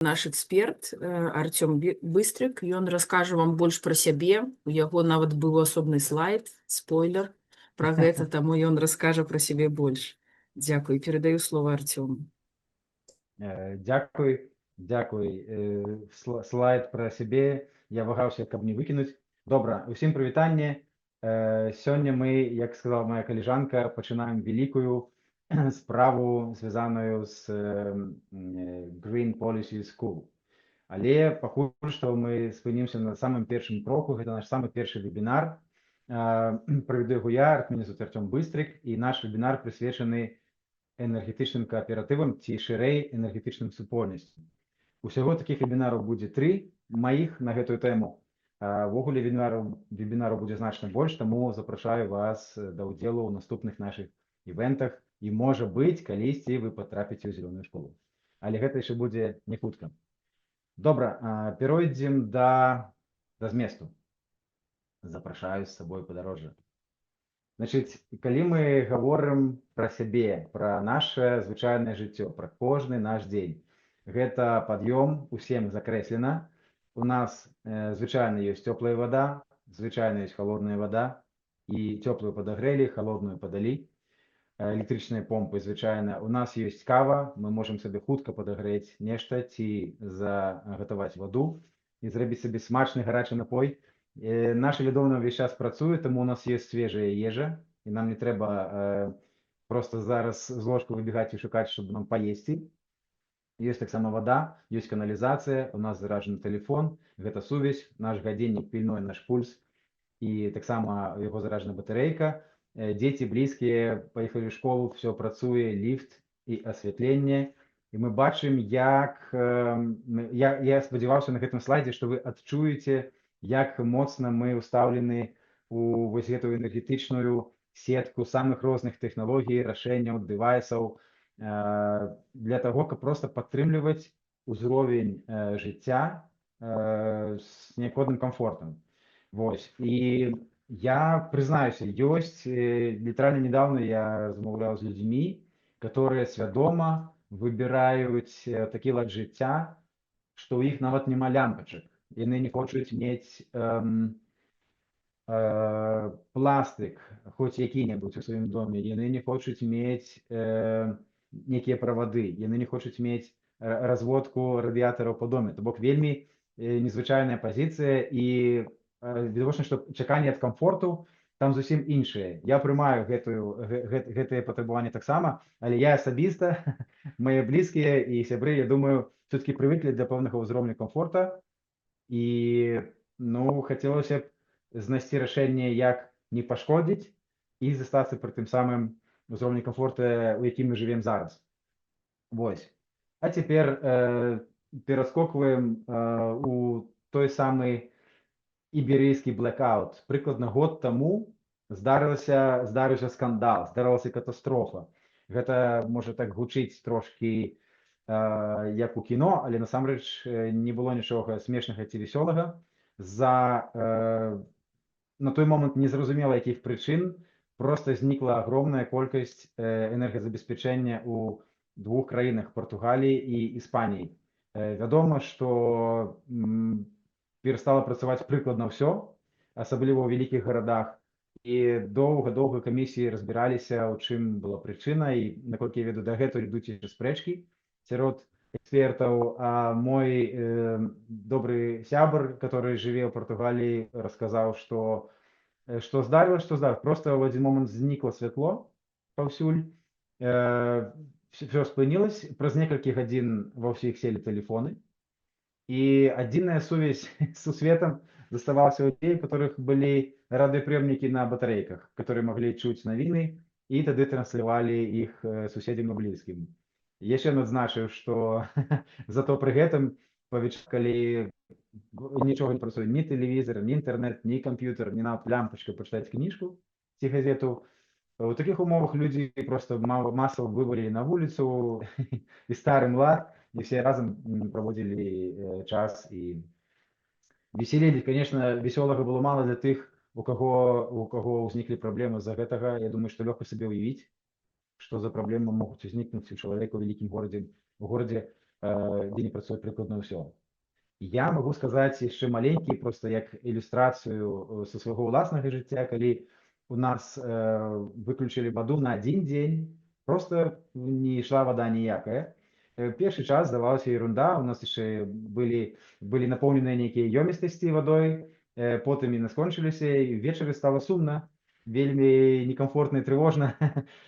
наш эксперт Артём Быстрык, ён раскажа вам больш пра сябе. У яго нават быў асобны слайд, спойлер пра гэта, таму ён раскажа пра сябе больш. Дзякуй, перадаю слово Артёму. Дзякуй. Слайд пра сябе. Я вагаўся, каб не выкінуць. Добра, усім прывітанне. Сёння мы, як сказала моя калежанка, пачынаем великую справу, звязаную з Green Policy School. Але пакуль што мы спынімся на самым першым кроку. Гэта наш самы першы вебінар. Правяду яго я, мяне зовут Артём Быстрык, і наш вебінар прысвечаны энергетычным кааператывам ці шырэй энергетычным супольнасцям. Усяго такіх вебінараў будзе 3 маіх на гэтую тэму. Ввогуле вебінараў будзе значна больш, таму запрашаю вас да ўдзелу ў наступных нашых івентах і, можа быць, калісьці вы патрапіце ў зялёную школу. Але гэта яшчэ будзе не хутка. Добра, перайдзем да зместу. Запрашаю з сабой падарожжа. Значыць, калі мы гаворым пра сябе, пра наше звычайнае жыццё, пра кожны наш дзень, гэта пад'ём, усім закрэслена. У нас звычайна ёсць цёплая вада, звычайна ёсць халодная вада, і цёплую падагрэлі, халодную падалі. Электрычныя помпы звычайна. У нас ёсць кава, мы можам сабе хутка падагрэць нешта ці загатаваць ваду і зрабіць сабе смачны гарачы напой. Наша лядоўня ўвесь час працуе, таму у нас ёсць свежая ежа, і нам не трэба проста зараз з ложку выбегаць і шукаць, щоб нам паесці. Ёсць таксама вада, ёсць каналізацыя, у нас заражаны тэлефон, гэта сувязь, наш гадзіннік пільнуе наш пульс, і таксама яго заражана батарэйка. Дзеці блізкія паехалі ў школу, все працуе, ліфт і асвятленне. І мы бачым, як... Я спадзяваўся на гэтым слайдзе, што вы адчуеце, як моцна мы ўстаўлены ў вось гэтую энергетычную сетку самых розных тэхналогій, рашэнняў, дэвайсаў, для таго, каб проста падтрымліваць узровень жыцця з неабходным камфортам. Вось. І я прызнаюся, ёсць, літаральна недавно я размаўляў з людзьмі, которые свядома выбіраюць такі лад жыцця, што ў іх нават няма лямпачак. Яны не хочуць мець пластык, хоць які-небудзь у сваім доме. Яны не хочуць мець некія правады. Яны не хочуць мець разводку радыятараў па доме. То бок вельмі незвычайная пазіцыя, і відавочна, што чаканне ад камфорту там зусім іншае. Я прымаю гэтыя патрабаванні таксама, але я асабіста, мае блізкія і сябры, я думаю, все-таки прывыклі да пэўнага ўзроўня камфорта, і хацелася б знайсці рашэнне, як не пашкодзіць і застацца пры тым самым узроўні комфорта, у якім мы жывем зараз. Вось. А цяпер пераскокваем у той самы іберыйскі блэкаут. Прыкладна год таму здарыўся скандал, здарылася катастрофа. Гэта можа так гучыць трошкі як у кіно, але насамрэч не было нічога смешнага ці весёлага. На той момант незразумела якіх прычын проста знікла агромная колькасць энергазабеспячэння ў двух краінах, Партугаліі і Іспаніі. Вядома, што перастала працаваць прыкладна ўсё, асабліва ў вялікіх гарадах, і доўга камісіі разбіраліся, у чым была прычына, і, наколькі я ведаю, дагэтуль ідуць яшчэ спрэчкі сярод экспертаў. А мой добры сябар, который жыве ў Партугаліі, расказаў, што здарылася, проста ў адзін момант знікла святло паўсюль, все спынілася, праз некалькі гадзін ва ўсіх селі тэлефоны, і адзіная сувязь з сусветам заставалася у людзей, у которых былі радыёпрыёмнікі на батарэйках, которые маглі чуць навіны і тады транслявалі іх суседзям і блізкім. Яшчэ адзначыў, што зато пры гэтым калі нічога не працуе, ні тэлевізор, ні інтэрнэт, ні камп'ютер, ні нават лямпачка пачытаць кніжку ці газету, у такіх умовах людзі проста масава вывалілі на вуліцу і стары млад, і все разам праводзілі час і весялілі. Конечно, весёлага было мала для тых, у каго ўзніклі праблемы з-за гэтага. Я думаю, што лёгка сабе ўявіць, што за праблемы могуць узнікнуць у чалавека ў вялікім горадзе, у горадзе, дзе не працуе прыкладна ўсё. Я магу сказаць яшчэ маленькі, проста як ілюстрацыю са свайго ўласнага жыцця, калі у нас выключылі ваду на 1 дзень, просто не ішла вада ніякая. Першы час здавалася ерунда, у нас яшчэ былі напоўненыя нейкія ёмістасці вадой, потым яны скончыліся, і ўвечары стала сумна, вельмі некамфортна і трывожна.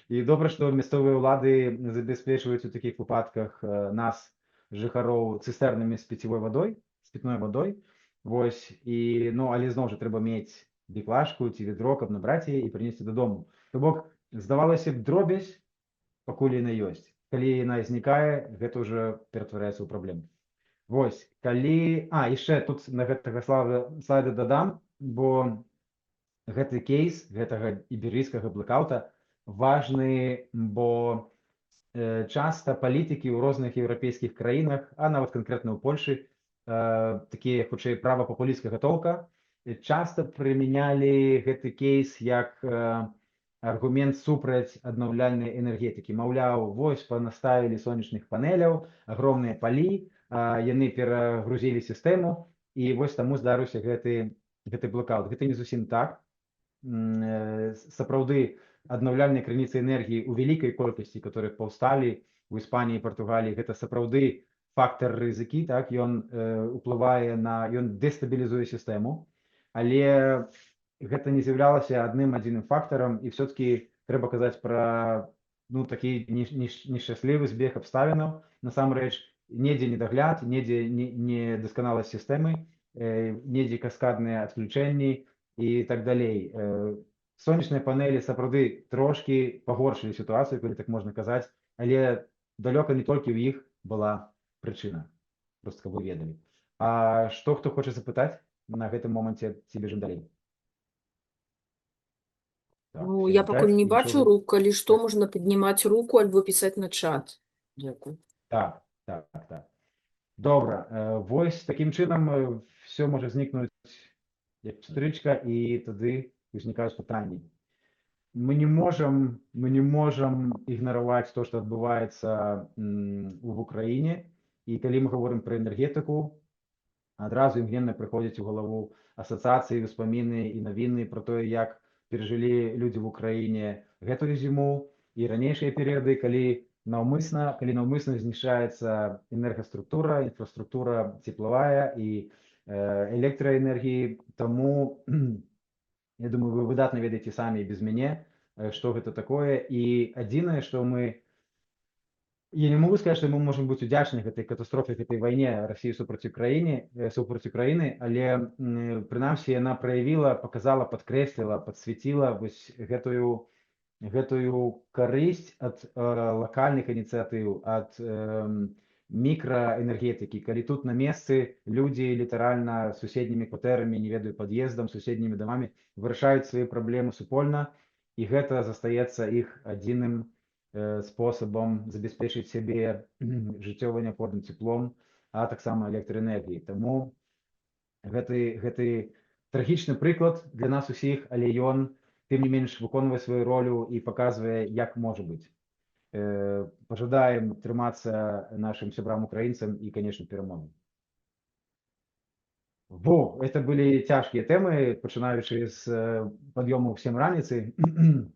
І добра, што мясцовыя ўлады забяспечваюць у такіх выпадках нас, жыхароў, цыстэрнамі з піцевой вадой, з пітной вадой. Вось, і, ну, але зноў жа трэба мець біклажку ці ведро, каб набраць яе і прынесці дадому. То бок, здавалася б, дробязь, пакуль яна ёсць. Калі яна знікае, гэта ўжо ператвараецца ў праблему. Вось, калі... яшчэ тут на гэтага слайда дадам, бо гэты кейс гэтага іберыйскага блэкаўта важны, бо часта палітыкі ў розных еўрапейскіх краінах, а нават канкрэтна ў Польшы, такія, хутчэй, правапапулісцкага толка, часта прымянялі гэты кейс як аргумент супраць аднаўляльнай энергетыкі. Маўляў, вось панаставілі сонечных панеляў, агромныя палі, яны перагрузілі сістэму, і вось таму здарыўся гэты блэкаут. Гэта не зусім так. Сапраўды, аднаўляльныя крыніцы энергіі ў вялікай колькасці, которых паўсталі у Іспаніі і Партугаліі, гэта сапраўды фактар рызыкі, так, ён уплывае ён дэстабілізуе сістэму, але гэта не з'яўлялася адзіным фактарам, і все-таки трэба казаць пра такі нешчаслівы збег абставінаў. Насамрэч, недзе недагляд, недзе недасканаласць сістэмы, недзе каскадныя адключэнні і так далей. Сонечныя панелі сапраўды трошкі пагоршылі сітуацыю, калі так можна казаць, але далёка не толькі ў іх была прычына. Проста каб вы ведалі. А што хто хоча запытаць на гэтым моманце, ці бежым далей? Ну, я пакуль не бачу рук, калі што, можна паднімаць руку альбо пісаць на чат. Дзякуй. Так. Добра. Вось такім чынам все можа знікнуць як пстрычка, і тады узнікаюць пытанні. Мы не можам ігнараваць то, што адбываецца в Украіне, і калі мы гаворым пра энергетыку, адразу імгненна прыходзяць у галаву асацыяцыі, успаміны і навіны пра тое, як перажылі людзі в Украіне гэтую зіму і ранейшыя перыяды, калі наўмысна знішчаецца энергаструктура, інфраструктура цеплавая і электраэнергіі. Таму, я думаю, вы выдатна ведаеце самі без мяне, што гэта такое. І адзінае, што я не могу сказаць, што мы можам быць удзячны гэтай катастрофе, гэтай вайне Расіі супраць Украіны, але прынамсі яна праявіла, паказала, падкрэсліла, падсвяціла вось гэтую карысць ад лакальных ініцыятыў, ад мікраэнергетыкі, калі тут на месцы людзі літаральна суседнімі кватэрамі, не ведаю, пад'ездам, суседнімі дамамі вырашаюць свае праблемы супольна, і гэта застаецца іх адзіным спосабам забяспечыць сябе жыццёва неабходным цеплом, а таксама электраэнергіяй. Таму гэты трагічны прыклад для нас усіх, але ён тым не менш выконвае сваю ролю і паказвае, як можа быць. Пажадаем трымацца нашим сябрам-украінцам і, конечно, перамогі. Это былі цяжкія тэмы, пачынаючы з пад'ёму ў 7 раніцы.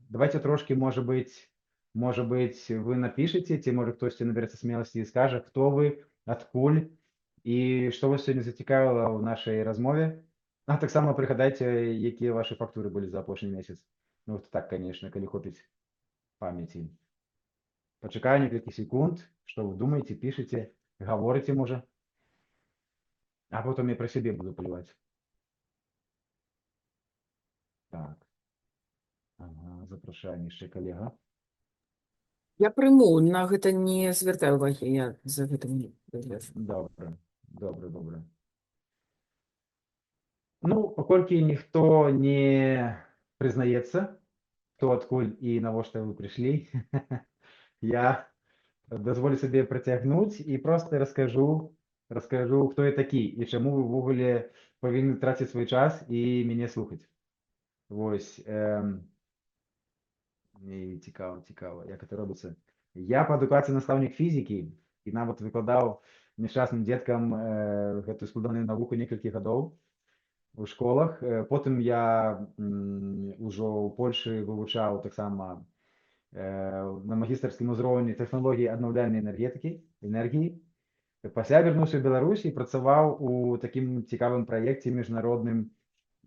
Давайте трошки, может быть, вы напишите, ці можа хтосьці наберэцца смеласці і скажа, хто вы, адкуль і што вас сёння зацікавіла ў нашай размове. А таксама прыгадайце, якія вашы фактуры былі за апошні месяц. Ну, так, конечно, калі хопіць памяці. Пачакаю некалькі секунд, што вы думаеце, пішаце, гаворыце, можа. А потом я про сябе буду плеваць. Так. Ага, запрашаем яшчэ калега. Я прыму, на гэта не звяртаю увагі, я за гэтым не. Добра. Ну, паколькі ніхто не прызнаецца, хто адкуль і навошта вы прыйшлі, я дазволю сабе працягнуць і проста раскажу, хто я такі і чаму вы ўвогуле павінны траціць свой час і мяне слухаць. Вось. Цікава, як гэта робіцца. Я па адукацыі настаўнік фізікі, і нават выкладаў няшчасным дзеткам гэтую складаную навуку некалькі гадоў у школах. Потым я ўжо ў Польшы вывучаў таксама на магістарскім узроўні тэхналогіі аднаўляльнай энергіі. Пасля вярнуўся ў Беларусь і працаваў у такім цікавым праекце міжнародным,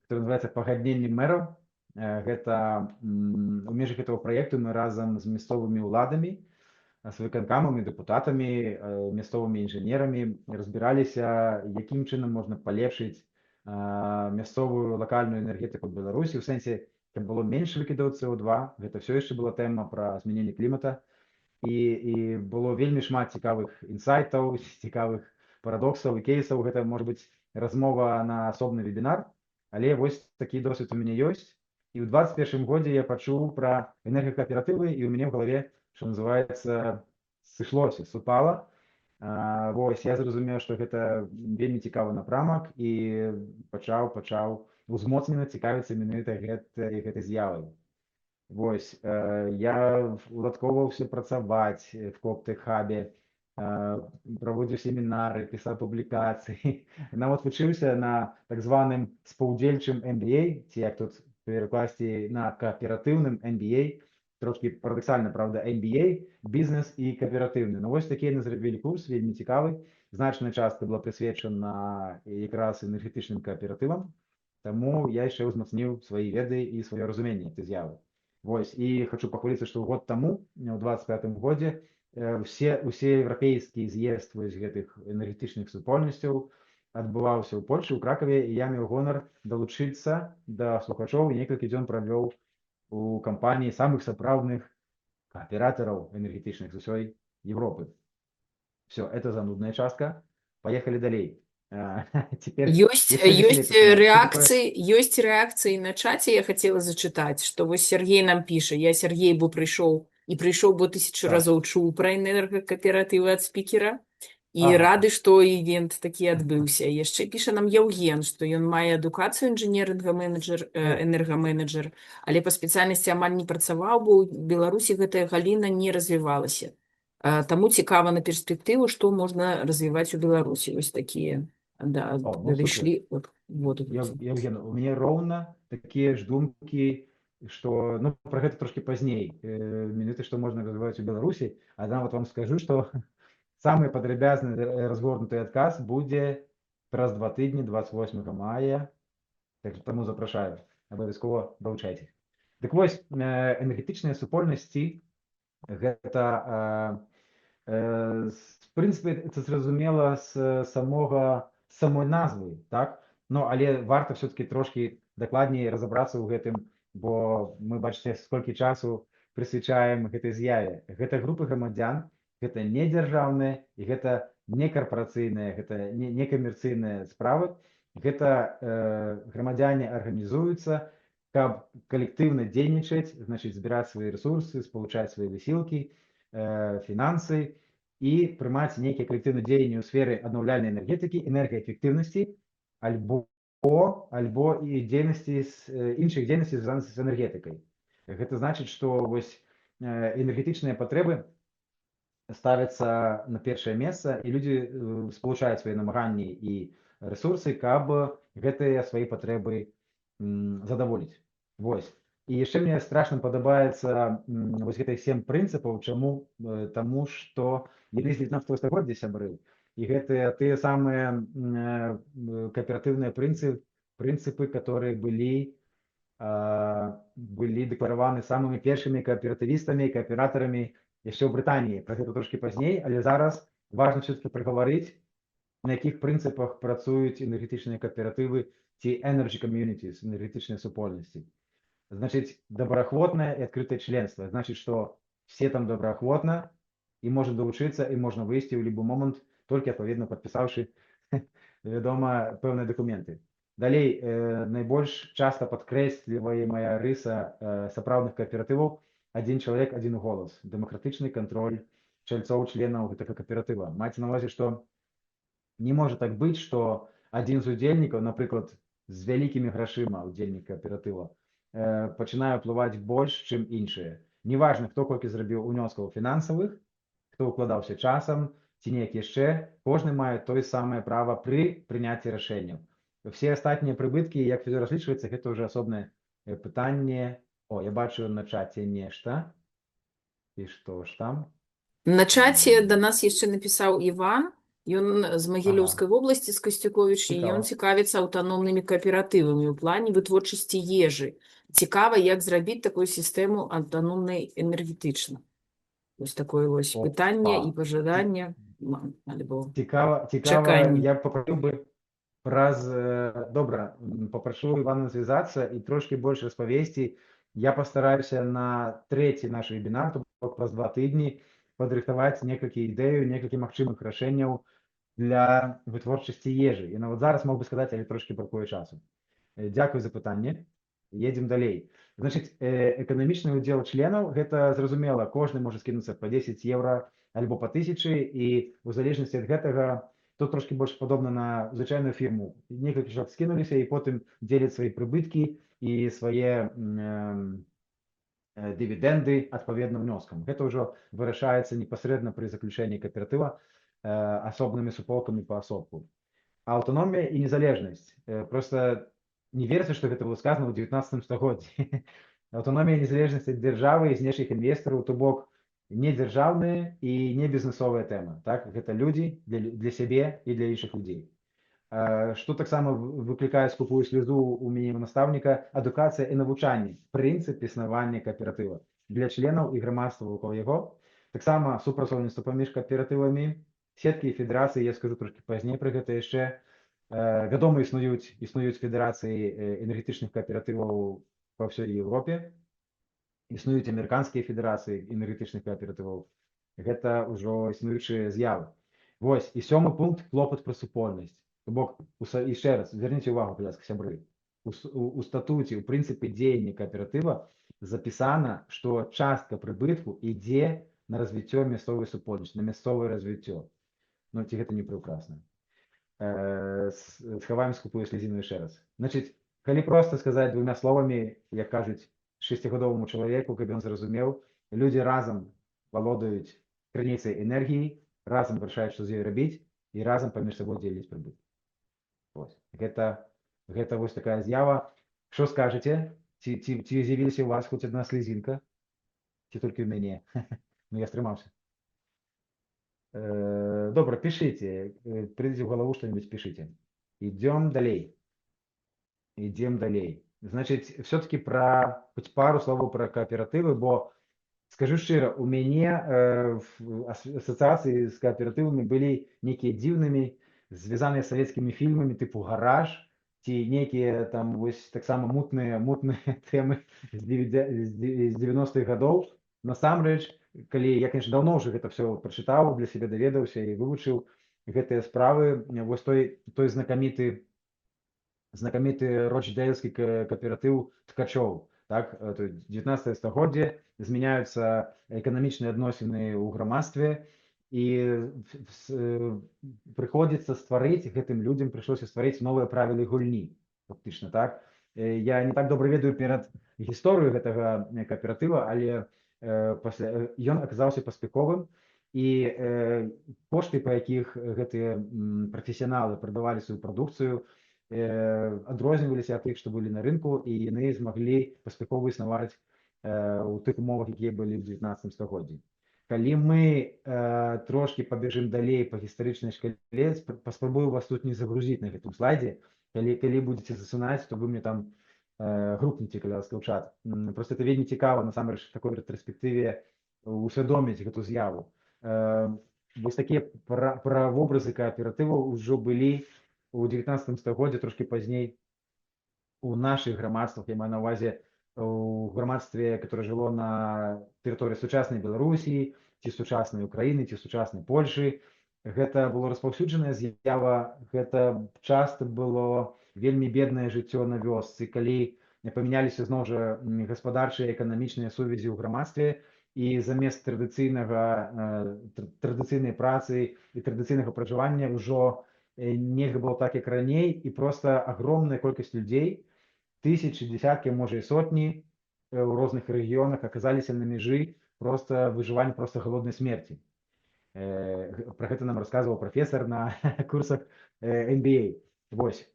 который называецца «Пагадненне мэраў». Гэта у межах гэтага праекту мы разам з мясцовымі ўладамі, з выканкамамі, дэпутатамі, мясцовымі інжынерамі разбіраліся, якім чынам можна палепшыць мясцовую лакальную энергетыку ў Беларусі, у сэнсе, каб было менш выкідаў СО2. Гэта все яшчэ была тэма пра змяненне клімата. І было вельмі шмат цікавых інсайтаў, цікавых парадоксаў і кейсаў. Гэта можа быць размова на асобны вебінар, але вось такі досвед у мяне ёсць. І ў 21 годзе я пачуў пра энергакааператывы, і ў мяне ў галаве, што называецца, сышлося, супала. Вось, я зразумеў, што гэта вельмі цікавы напрамак, і пачаў узмоцнена цікавіцца менавіта гэтай з'явай. Вось, я уладкоўваўся працаваць в Коптек-хабе, праводзіў семінары, пісаў публікацыі. Нават вучыўся на так званым спаўдзельчым MBA, ці як тут перакласці на кааператыўным MBA. Трошки парадоксальна, правда, MBA, бізнес і кааператыўны. Ну вось такі яны зрабілі курс, вельмі цікавы. Значная частка была прысвечана якраз энергетычным кааператывам, таму я яшчэ ўзмацніў свае веды і сваё разуменне гэтай з'явы. Вось, і хочу пахваліцца, што год таму, у 25 годзе, усе еўрапейскі з'езд вось гэтых энергетычных супольнасцяў адбываўся ў Польшы, у Кракаве, і я меў гонар далучыцца да слухачоў і некалькі дзён правёў у кампаніі самых сапраўдных кааператараў энергетычных з усёй Европы. Все, это занудная частка. Поехали далей. Ёсць рэакцыі на чаце, я хацела зачытаць, што вось Сергей нам піша. Я Сергей бо прыйшоў, бо 1000 разоў чуў пра энергакааператывы ад спікера. І рады, што івент такі адбыўся. Яшчэ піша нам Яўген, што ён мае адукацыю энергаменеджер, але па спецыяльнасці амаль не працаваў, бо ў Беларусі гэтая галіна не развівалася. Таму цікава на перспектыву, што можна развіваць у Беларусі. Вось такія прыйшлі. Яўген, у мяне роўна такія ж думкі, што пра гэта трошкі пазней. Менавіта, што можна развіваць у Беларусі, а нават вам скажу, што самый падрабязны разгорнуты адказ будзе праз 2 тыдні, 28 мая. Так што таму запрашаю, абавязкова далучайцеся. Дык вось, энергетычныя супольнасці гэта, в прынцыпе, це зразумела з самой назвы, так? Але варта все-таки трошки дакладней разабрацца ў гэтым, бо мы, бачыце, сколькі часу прысвячаем гэтай з'яве. Гэта групы грамадзян, гэта не дзяржаўныя, і гэта не карпарацыйныя, гэта не камерцыйныя справы. Гэта грамадзяне арганізуюцца, каб калектыўна дзейнічаць, значыць, збіраць свае рэсурсы, спалучаць свае высілкі, фінансы і прымаць нейкія калектыўныя дзеянні ў сферы аднаўляльнай энергетыкі, энергаэфектыўнасці, альбо і іншых дзейнасцей, звязаных з энергетыкай. Гэта значыць, што вось энергетычныя патрэбы ставяцца на першае месца, і людзі спалучаюць свае намаганні і рэсурсы, каб гэтыя свае патрэбы задаволіць. Вось. І яшчэ мне страшна падабаецца вось гэтых 7 прынцыпаў. Чаму? Таму што яны з 19 стагоддзя сябры. І гэтыя тыя самыя кааператыўныя прынцыпы, которые былі дэклараваны самымі першымі кааператывістамі і кааператарамі яшчэ ў Брытаніі. Пра гэта трошкі пазней, але зараз важна все-таки прагаварыць, на якіх прынцыпах працуюць энергетычныя кааператывы ці energy communities, энергетычныя супольнасці. Значыць, добраахвотнае і адкрытае членства. Значыць, што все там добраахвотна і можа далучыцца, і можна выйсці ў любы момант, толькі адпаведна падпісаўшы, вядома, пэўныя дакументы. Далей, найбольш часта падкрэсліваемая рыса сапраўдных кааператываў — один чалавек, один голас, дэмакратычны кантроль чальцоў членаў гэтага кааператыва. Маецца на ўвазе, што не можа так быць, што адзін з удзельнікаў, напрыклад, з вялікімі грашыма удзельнік кааператыва, пачынае ўплываць больш, чым іншыя. Неважна, хто колькі зрабіў унёскаў фінансавых, хто ўкладаўся часам, ці неяк яшчэ, кожны мае тое самае права пры прыняцці рашэнняў. Все астатнія прыбыткі, як всё разлічваецца, гэта ўжо асобнае пытанне. О, я бачу на чаце нешта. І што ж там? На чаце да М, нас яшчэ напісаў Іван, ён з Ага, Магілёўскай вобласці, з Касцюковіча, і ён цікава. цікавіцца аўтаномнымі кааператывамі ў плане вытворчасці ежы. Цікава, як зрабіць такую сістэму аўтаномнай энергетычна. Вось такое вось пытанне і Опа. Ці- пажаданне, альбо Цікава, чаканне. я попросив би добре, попрошу Івана зв'язатися і трошки більше розповісти. Я постараюся на третій наш вебінар, тобто праз 2 тижні, підрихтувати некілька ідей, некілька можливих рішень для витворчості їжі. І на от зараз мог би сказати, але трошки бракує часу. Дякую за питання. Едем далей. Значить, економічний уділ членів, гэта зразумела, кожны може скинуться по 10 євро альбо по 1000, і у залежності від гэтага тут трошки більше подобно на звичайну фірму. Некілька чоловік скинулися і потім ділять свої прибитки і свої дивіденди відповідним внеском. Гэта вже вирішається непосредственно при заключенні кооператива особними суполками по особку. Аўтаномія і незалежнасць. Просто не верце, што гэта было сказано ў 19 стагоддзі. Аўтаномія і незалежнасць ад дзяржавы і знешніх інвестараў, то бок не дзяржаўная і не бізнесовая тэма. Так? Гэта людзі для сябе і для іншых людзей. Што таксама выклікае скупую слезу ў мяне настаўніка, адукацыя і навучанне, прынцып існавання кааператыва для членаў і грамадства вакол яго. Таксама супрацоўніцтва паміж кааператывамі, сеткі і федэрацыі, я скажу трошки пазней пра гэта яшчэ. Вядома, існуюць федэрацыі энергетычных кааператываў па ўсёй Еўропе. Існуюць амерыканскія федэрацыі энергетычных кааператываў. Гэта ўжо існуючыя з'явы. Вось, і 7 пункт клопат пра супольнасць. То бок, яшчэ раз, зверніце ўвагу, калі ласка, сябры. У статуце, у прынцыпе дзеяння кааператыва запісана, што частка прыбытку ідзе на развіццё мясцовай супольнасці, на мясцовае развіццё. Ну, ці гэта не прекрасна. Схаваем скупую слезіну яшчэ раз. Значыць, калі проста сказаць 2 словамі, як кажуць 6гадоваму чалавеку, каб ён зразумеў, людзі разам валодаюць крыніцай энергіі, разам вырашаюць, што з ёй рабіць, і разам паміж сабой дзеляць прыбытак. Гэта вось такая з'ява. Што скажаце? Ці з'явілася ў вас хоць адна слезінка? Ці толькі ў мяне? Ну, я стрымаўся. Добра, пишите. Придите в голову что-нибудь, пишите. Идем далей. Значит, все-таки хоть пару слов про кооперативы, бо скажу шчыра, у мяне ассоциации с кооперативами были некие дзіўнымі, звязаныя з савецкімі фільмамі типу «Гараж», ці некія там вось таксама мутныя тэмы з 90-х гадоў. Насамрэч, калі я, конечно, давно уже гэта все прачытаў, для сябе даведаўся і вывучыў гэтыя справы, вось той знакаміты рочдейльскі кааператыў ткачоў. Так, 19 стагоддзе, змяняюцца эканамічныя адносіны ў грамадстве, і прыходзіцца стварыць гэтым людзям, прыйшлося стварыць новыя правілы гульні. Фактычна, так. Я не так добра ведаю перад гісторыю гэтага кааператыва, але ён аказаўся паспяховым, і кошты, па якіх гэтыя прафесіяналы прадавалі сваю прадукцыю, адрозніваліся ад тых, што былі на рынку, і яны змаглі паспяхова існаваць у тых умовах, якія былі ў 19 стагоддзі. Калі мы трошки пабежым далей па гістарычнай шкале, паспрабую вас тут не загрузіць на гэтым слайдзе. Калі будзеце засунаць, то вы мне там групніце, калі ласка, ў чат. Просто это вельмі цікава, насамрэч, такой рэтраспектыве усвядоміць гэту з'яву. Вось такія правобразы кааператываў ўжо былі у 19 стагоддзі, трошки пазней у наших грамадствах, я маю на ўвазе у грамадстве, которое жыло на тэрыторыі сучаснай Беларусі, ці сучаснай Украіны, ці сучаснай Польшы. Гэта было распаўсюджаная з'ява, гэта часта было вельмі беднае жыццё на вёсцы, калі памяняліся зноў жа гаспадарчыя эканамічныя сувязі ў грамадстве, і замест традыцыйнай працы і традыцыйнага пражывання ўжо нельга было так, як раней, і проста агромная колькасць людзей, тысячи, десятки, можа і сотні у розных рэгіёнах аказаліся на мяжы просто выжывання, просто голоднай смерці. Про гэта нам расказваў прафесар на курсах MBA. Вось.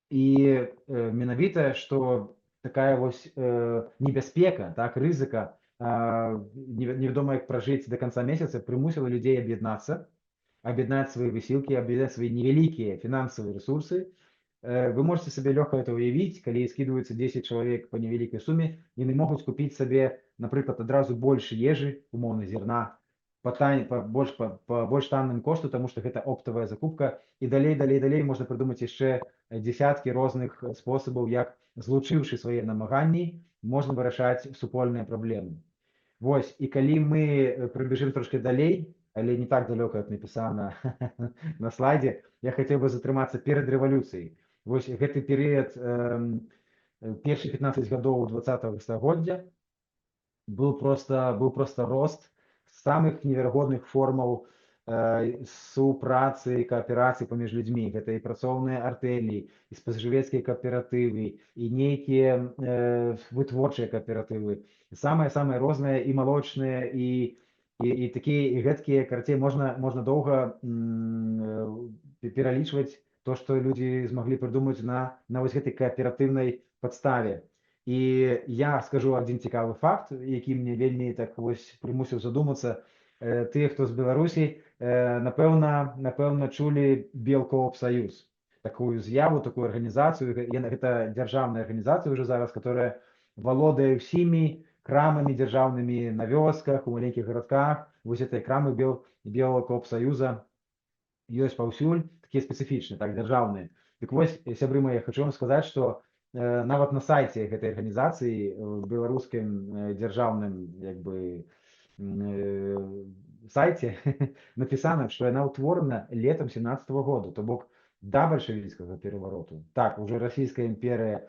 І менавіта, што такая вось небяспека, так, рызыка, невядома як пражыць до конца месяца, прымусіла людзей аб'яднаць свае высілкі, аб'яднаць свае невялікія фінансавыя ресурсы. Вы можете сабе лёгка это ўявіць, калі скідваюцца 10 чалавек па невялікай суме, яны могуць купіць сабе, напрыклад, адразу больш ежы, умоўна зерна, по больш танным кошту, тому што гэта оптавая закупка, і далей можна прыдумаць яшчэ дзесяткі розных спосабаў, як, злучыўшы свае намаганні, можна вырашаць супольныя праблемы. Вось, і калі мы прыбежым трошки далей, але не так далёка, як напісана на слайдзе, я хацеў бы затрымацца перад рэвалюцыяй. Вось гэты перыяд, першых 15 гадоў 20-го стагоддзя быў проста рост самых неверагодных формаў супрацы, кааперацыі паміж людзьмі. Гэта і працоўныя артэлі, і спажывецкія кааператывы, і нейкія вытворчыя кааператывы. Самыя розныя і малочныя, і такія, і гэткія, карацей, можна доўга пералічваць то, што людзі змаглі прыдумаць на вось гэтай кааператыўнай падставе. І я скажу адзін цікавы факт, які мне вельмі так вось прымусіў задумацца. Тыя, хто з Беларусі, напэўна, чулі Белкооп-Саюз. Такую з'яву, такую арганізацыю. Гэта дзяржаўная арганізацыя ўжо зараз, которая валодае ўсімі крамамі дзяржаўнымі на вёсках, у маленькіх гарадках. Вось этой крамы Белкооп-Саюза ёсць паўсюль, такія спецыфічныя, так, дзяржаўныя. Дык вось, сябры мае, хачу вам сказаць, што нават на сайце гэтай арганізацыі, беларускім дзяржаўным, як бы, сайце напісана, што яна ўтворана летом 17-го году, то бок да бальшавіцкага перавароту. Так, уже Расійская імперыя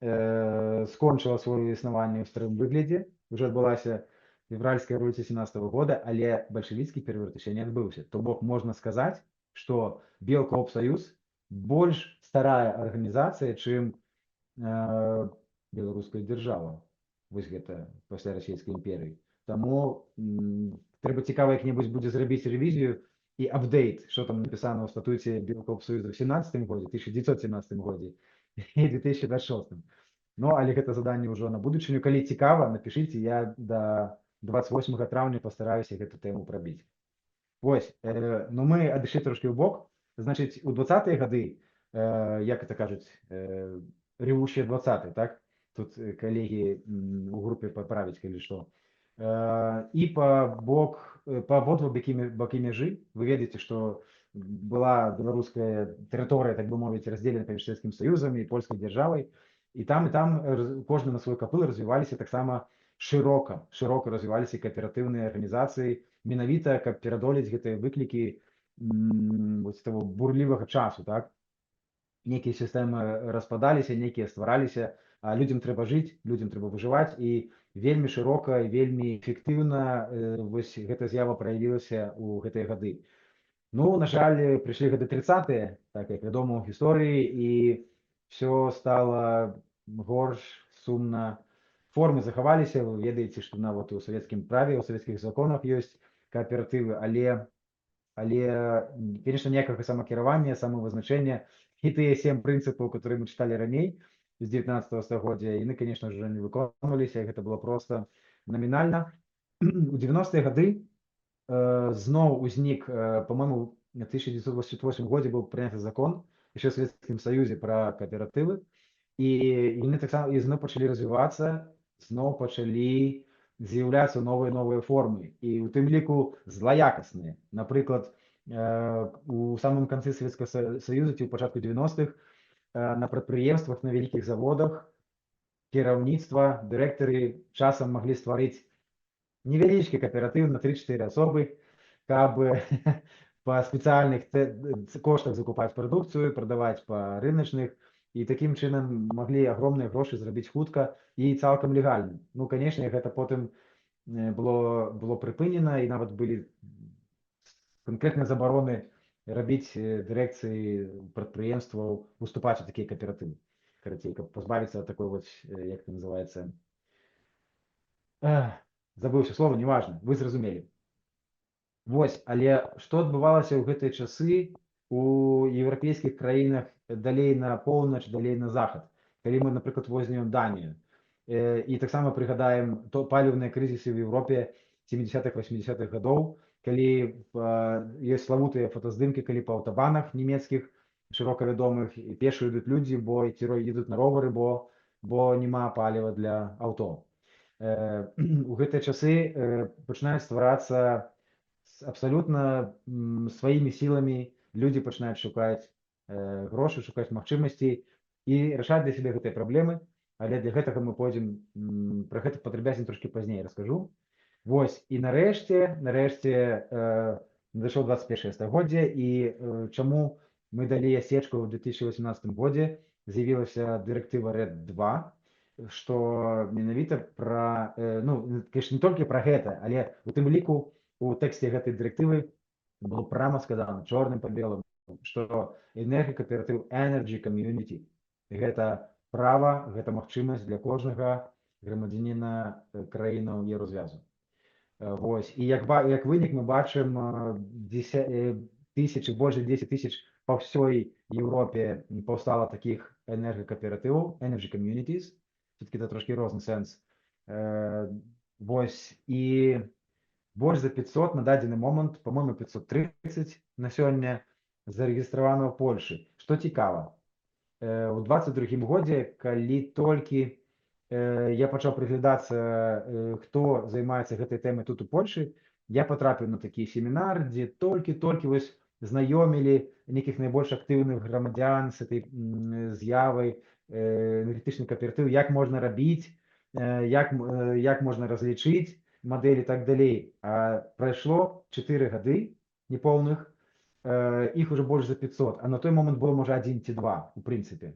скончыла сваё існаванне ў старым выглядзе, уже адбылася февральская рэвалюцыя 17-го года, але бальшавіцкі пераварот яшчэ не адбыўся. То бок можна сказаць, што Белкооп-Саюз больш старая арганізацыя, чым беларуская дзяржава. Вось гэта пасля Расійскай імперыі. Таму трэба цікава як-небудзь будзе зрабіць рэвізію і апдейт, што там напісана ў статуце Белкооп-Саюза в 17 годзе, 1917 годзе і 2026. Ну, але гэта заданне ўжо на будучыню. Калі цікава, напішыце, я да 28 траўня пастараюся гэту тэму прабіць. Вось, ну мы адышлі трошки ў бок. Значыць, у 20-е гады, як это кажуць, ревущие 20-е, так? Тут калегі у групе паправіць, калі што. І па абодва бакі мяжы вы ведаеце, што была беларуская тэрыторыя, так бы мовіць, раздзелена паміж Савецкім Саюзам і польскай дзяржавай, і там кожны на свой капыл развіваліся таксама шырока развіваліся кааператыўныя арганізацыі, менавіта каб перадолець гэтыя выклікі вось таго бурлівага часу, так? Некія сістэмы распадаліся, некія ствараліся, а людзям трэба жыць, людзям трэба выжываць, і вельмі шырока і вельмі эфектыўна вось гэта з'ява праявілася ў гэтыя гады. Ну, на жаль, прыйшлі гады 30-е, так як вядома ў гісторыі, і все стала горш, сумна. Формы захаваліся, вы ведаеце, што нават у савецкім праве, у савецкіх законах ёсць кааператывы, але, конечно, ніякага самакіравання, самавызначэння і тыя 7 прынцыпаў, которые мы чыталі раней, з 19-го стагоддзя, яны, конечно же, не выконваліся, гэта было просто номінальна. У 90-е гады зноў узнік, по-моему, в 1988 годзе быў прыняты закон яшчэ ў Савецкім Саюзе пра кааператывы, і яны таксама зноў пачалі развівацца, зноў пачалі з'яўляцца новыя формы, і у тым ліку злаякасныя. Напрыклад, у самым канцы Савецкага Саюза ці ў пачатку 90-х на прадпрыемствах, на вялікіх заводах кіраўніцтва, дырэктары часам маглі стварыць невялічкі кааператыў на 3-4 асобы, каб па спецыяльных коштах закупаць прадукцыю, прадаваць па рыначных, і такім чынам маглі агромныя грошы зрабіць хутка і цалкам легальна. Ну, канешне, гэта потым было прыпынена, і нават былі канкрэтныя забароны рабіць дырэкцыі прадпрыемстваў уступаць у такія кааператывы. Карацей, каб пазбавіцца ад такой вот, як это называется, забыўся слово, неважно, вы зразумелі. Вось, але што адбывалася ў гэтыя часы у еўрапейскіх краінах далей на поўнач, далей на захад, калі мы, напрыклад, возьмем Данію. І таксама прыгадаем паліўныя крызісы ў Еўропе 70-х, 80-х гадоў, калі ёсць славутыя фотаздымкі, калі па аўтабанах нямецкіх шырока вядомых пеша ідуць людзі, бо ці едуць на ровары, бо няма паліва для аўто. У гэтыя часы пачынаюць стварацца абсалютна сваімі сіламі, людзі пачынаюць шукаць грошы, шукаць магчымасці і рашаць для сябе гэтыя праблемы, але для гэтага мы пойдзем, пра гэта падрабязней трошкі пазней раскажу. Вось, і нарэшце надышоў 21 стагоддзе, і чаму мы далі асечку ў 2018 годзе, з'явілася дырэктыва RED 2, што менавіта пра, конечно, не толькі пра гэта, але у тым ліку у тэксце гэтай дырэктывы было прямо сказана чорным па белым, што энергакааператыў Energy Community гэта права, гэта магчымасць для кожнага грамадзяніна краінаў Еўразвязу. Вось, і як вынік мы бачым тысячы, больш за 10 тысяч па ўсёй Еўропе паўстала такіх энергакааператываў, Energy Communities, все-таки это трошки розны сэнс. Вось, і больш за 500 на дадзены момант, по-моему, 530 на сёння зарэгістравана ў Польшы. Што цікава, у 22 годзе, калі толькі я пачаў прыглядацца, хто займаецца гэтай тэмай тут у Польшы, я патрапіў на такі семінар, дзе толькі вось знаёмілі нейкіх найбольш актыўных грамадзян з этой з'явай энергетычны кааператыў, як можна рабіць, як можна разлічыць мадэлі і так далей. Прайшло 4 гады неполных, іх уже больш за 500, а на той момант было, можа, 1 ці 2, у прынцыпе.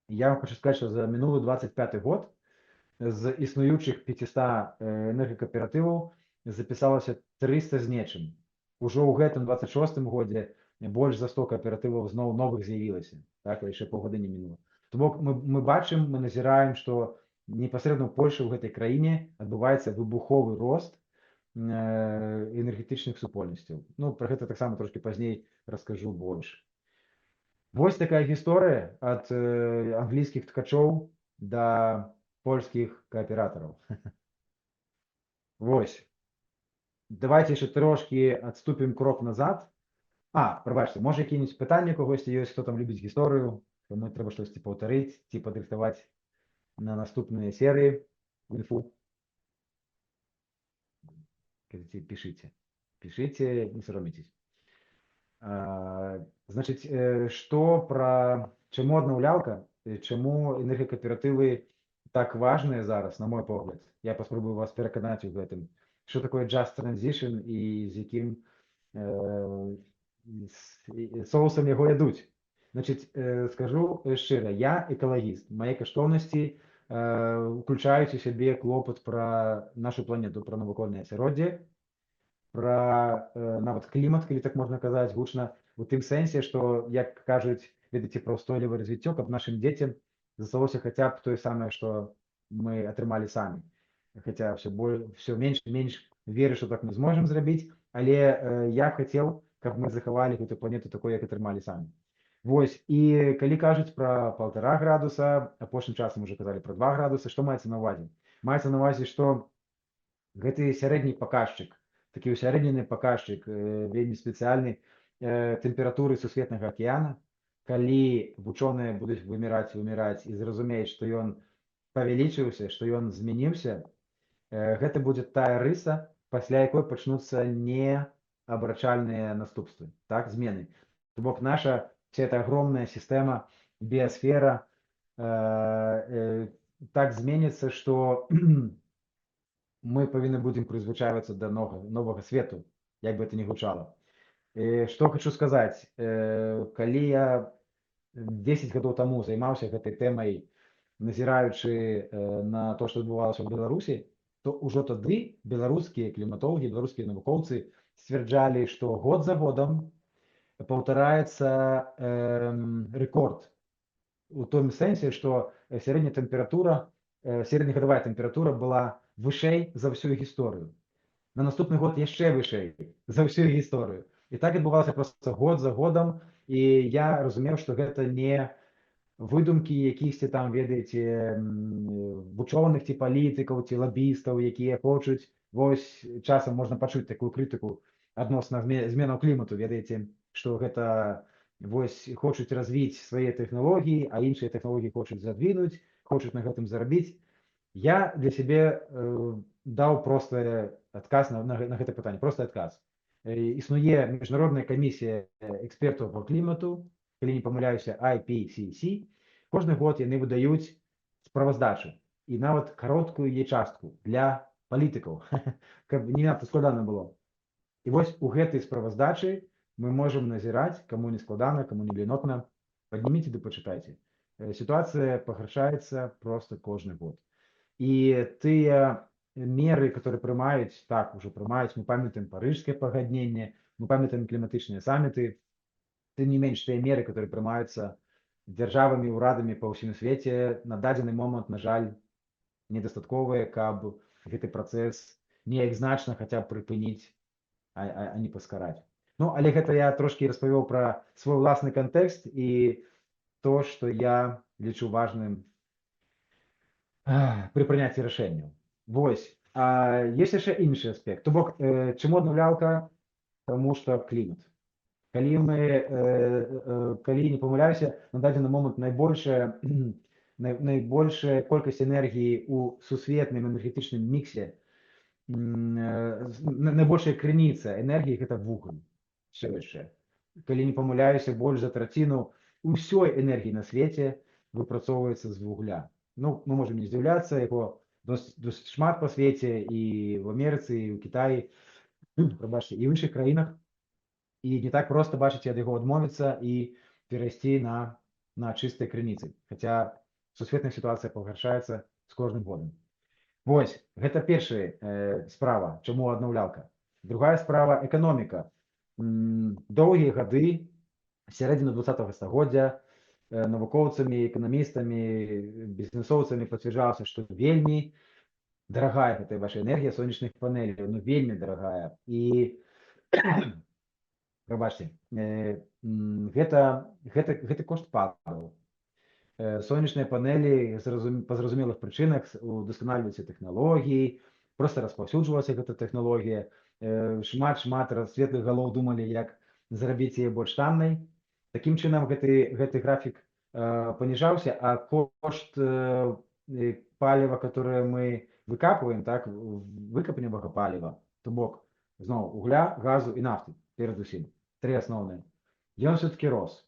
Я вам хочу сказаць, што за мінулы 25 год з існуючых 500 энергакааператываў запісалася 300 з нечым. Ужо ў гэтым 26 годзе больш за 100 кааператываў зноў новых з'явілася, так, яшчэ паўгады не мінула. То бок мы бачым, мы назіраем, што непасрэдна ў Польшы, ў гэтай краіне адбываецца выбуховы рост энергетычных супольнасцяў. Пра гэта таксама трошкі пазней раскажу больш. Вось такая гісторыя ад англійскіх ткачоў да польскіх кааператараў. Вось. Давайте яшчэ трошкі адступім крок назад. Прабачце, можа якія-нибудь пытанні когосьці ёсць, хто там любіць гісторыю, каму трэба штосьці паўтарыць ці падрыхтаваць на наступныя серыі інфу. Пішыце, не саромейтесь. Значыць, чаму аднаўлялка, чаму энергакааператывы так важныя зараз, на мой погляд, я паспрабую вас пераканаць у гэтым, што такое just transition і з якім соусам яго ядуць. Значыць, скажу шчыра, я экалагіст, мае каштоўнасці уключаюць у сябе клопат пра нашу планету, пра навакольнае асяроддзе, пра нават клімат, калі так можна казаць гучна, у тым сэнсе, што, як кажуць, ведаеце, пра ўстойлівае развіццё, каб нашым дзецям засталося хаця б тое самае, што мы атрымалі самі. Хаця все менш і менш веры, што так мы зможам зрабіць, але я хацеў, каб мы захавалі гэту планету такой, як атрымалі самі. Вось, і калі кажуць пра 1,5 градуса, апошнім часам уже казалі пра 2 градусы, што маецца на ўвазе? Маецца на ўвазе, што гэты сярэдні паказчык, такі ўсярэднены паказчык, вельмі спецыяльны тэмпературы сусветнага акіяна, калі вучоныя будуць выміраць і зразумеюць, што ён павялічыўся, што ён змяніўся, гэта будзе тая рыса, пасля якой пачнуцца неабрачальныя наступствы, так, змены. То бок наша вся эта огромная система, биосфера так зменится, что мы повинны будем призвычайвацца до нового свету, як бы это ни гучало. Что хочу сказать, калі я 10 гадоў таму займаўся гэтай тэмай, назіраючы на то, што адбывалася ў Беларусі, то ўжо тады беларускія кліматолагі, беларускія навукоўцы сцвярджалі, што год за годам паўтараецца рэкорд у том сэнсе, што сярэднегадавая тэмпература была вышэй за всю гісторыю. на наступны год яшчэ вышэй за ўсю гісторыю. І так адбывалася проста год за годам, і я разумеў, што гэта не выдумкі якіхсьці там, ведаеце, вучоных ці палітыкаў, ці лабістаў, якія хочуць, вось часам можна пачуць такую крытыку адносна зменаў клімату, ведаеце, што гэта вось хочуць развіць свае тэхналогіі, а іншыя тэхналогіі хочуць задвінуць, хочуць на гэтым зарабіць. Я для сябе даў просты адказ на гэта пытанне, просты адказ. Існуе міжнародная камісія экспертаў па клімату, калі не памыляюся, IPCC, кожны год яны выдаюць справаздачы і нават кароткую яе частку для палітыкаў, каб не надта складана было. І вось у гэтай справаздачы мы можам назіраць, каму не складана, каму не ленотна, падніміце ды пачытайце. Сітуацыя пагаршаецца проста кожны год. І тыя меры, которые прымаюць, так, ужо прымаюць, мы памятаем парыжскае пагадненне, мы памятаем кліматычныя саміты, тым не менш тыя меры, которые прымаюцца дзяржавамі, урадамі па ўсім свеце, на дадзены момант, на жаль, недастатковыя, каб гэты працэс неяк значна хаця б прыпыніць, а не паскараць. Ну, але гэта я трошкі распавёў пра свой уласны кантэкст і то, што я лічу важным при прыняцці рашэнняў. Вось. Ёсць яшчэ іншы аспект. То бок, чаму аднаўлялка? Таму што клімат. Калі не памыляюся, на дадзены момант найбольшая колькасць энергіі ў сусветным энергетычным міксе, найбольшая крыніца энергіі гэта вугаль. Все яшчэ. Калі не памыляюся, больш за траціну ўсёй энергіі на свеце выпрацоўваецца з вугля. Ну, мы можем не здзіўляцца, яго досыць шмат па свеце, і в Амерыцы, і ў Кітаі, прабачце, і ў іншых краінах. І не так проста, бачыце, ад яго адмовіцца і перайсці на чыстыя крыніцы. Хаця сусветная сітуацыя пагаршаецца з кожным годам. Вось, гэта першая справа, чаму аднаўлялка. Другая справа – эканоміка. Доўгія гады, сярэдзіну 20-го стагоддзя, навукоўцамі, эканамістамі, бізнесоўцамі пацвярджалася, што вельмі дарагая гэтая ваша энергія сонечных панеляў, ну вельмі дарагая. І, прабачце, гэты кошт падаў. Сонечныя панелі па зразумелых прычынах удасканальваюцца тэхналогіі, проста распаўсюджвалася гэта тэхналогія. Шмат светлых галоў думалі, як зарабіць яе больш таннай. Такім чынам гэты графік паніжаўся, а кошт паліва, которое мы выкапываем, так, выкапневага паліва, то бок, зноў, угля, газу і нафты, перадусім, тры асноўныя, ён все-таки рос.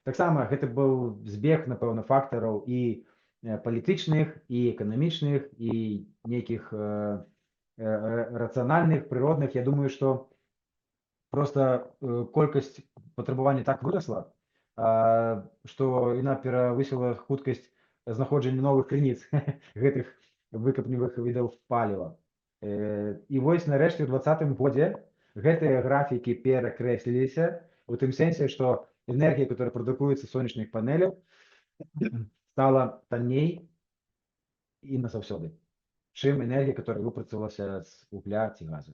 Таксама гэта быў збег, напэўна, фактараў і палітычных, і эканамічных, і нейкіх рацыянальных, прыродных. Я думаю, што проста колькасць патрабавання так вырасла, што яна перавысіла хуткасць знаходжання новых крыніц гэтых выкапневых відаў паліва. І вось нарэшце ў 2020 годзе гэтыя графікі перакрэсліліся у тым сэнсе, што энергія, которая прадукуецца з сонечных панеляў, стала танней і назаўсёды, чым энергія, которая выпрацавалася з угля ці газу.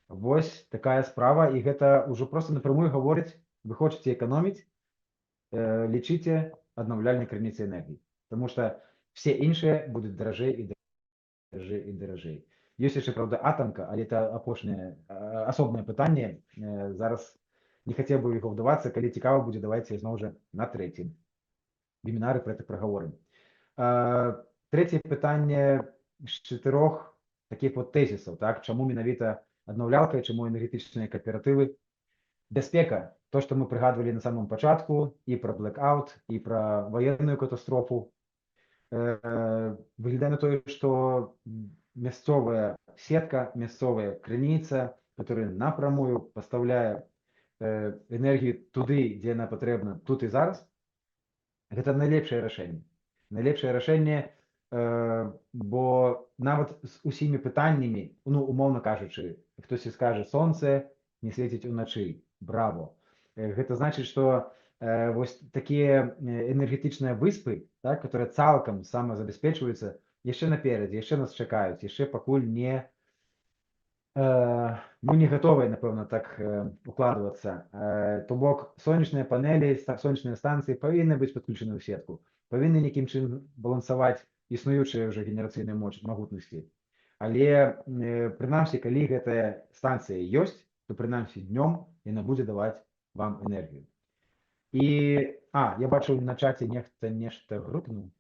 Вось такая справа, і гэта ўжо проста напрямую гаворыць: вы хочаце эканоміць, лічыце аднаўляльнай крыніцы энергіі, таму што все іншыя будуць даражэй і даражэй і даражэй. Ёсць яшчэ, правда, атамка, але это апошняе асобнае пытанне. Зараз не хацеў бы яго ўдавацца, калі цікава будзе, давайце зноў жа на трэцім вебінары пра гэта прагаворым. Трэцяе пытанне з 4 такіх вот тэзісаў, так, чаму менавіта аднаўлялка, чаму энергетычныя кааператывы. Бяспека, то, што мы прыгадвалі на самом пачатку, і пра блэкаут, і пра ваенную катастрофу. Выглядае на тое, што мясцовая сетка, мясцовая крыніца, которая напрамую пастаўляе энергію туды, дзе яна патрэбна, тут і зараз, гэта найлепшае рашэнне. Найлепшае рашэнне, бо нават з усімі пытаннямі, ну, умоўна кажучы, хтосьці скажа, сонце не свеціць уначы. Браво. Гэта значыць, што вось такія энергетычныя выспы, так, которые цалкам самазабяспечваюцца, яшчэ наперадзе, яшчэ нас чакаюць, яшчэ пакуль не Мы не готовы, напевно, так укладываться. То бок сонечныя панелі, сонечныя станцыі павінны быць падключаны ў сетку, павінны нейкім чынам балансаваць існуючыя ўжо генерацыйныя магутнасці. Але прынамсі, калі гэтая станцыя ёсць, то прынамсі днём яна будзе даваць вам энергію. Я бачу на чаце нешта грукнуў.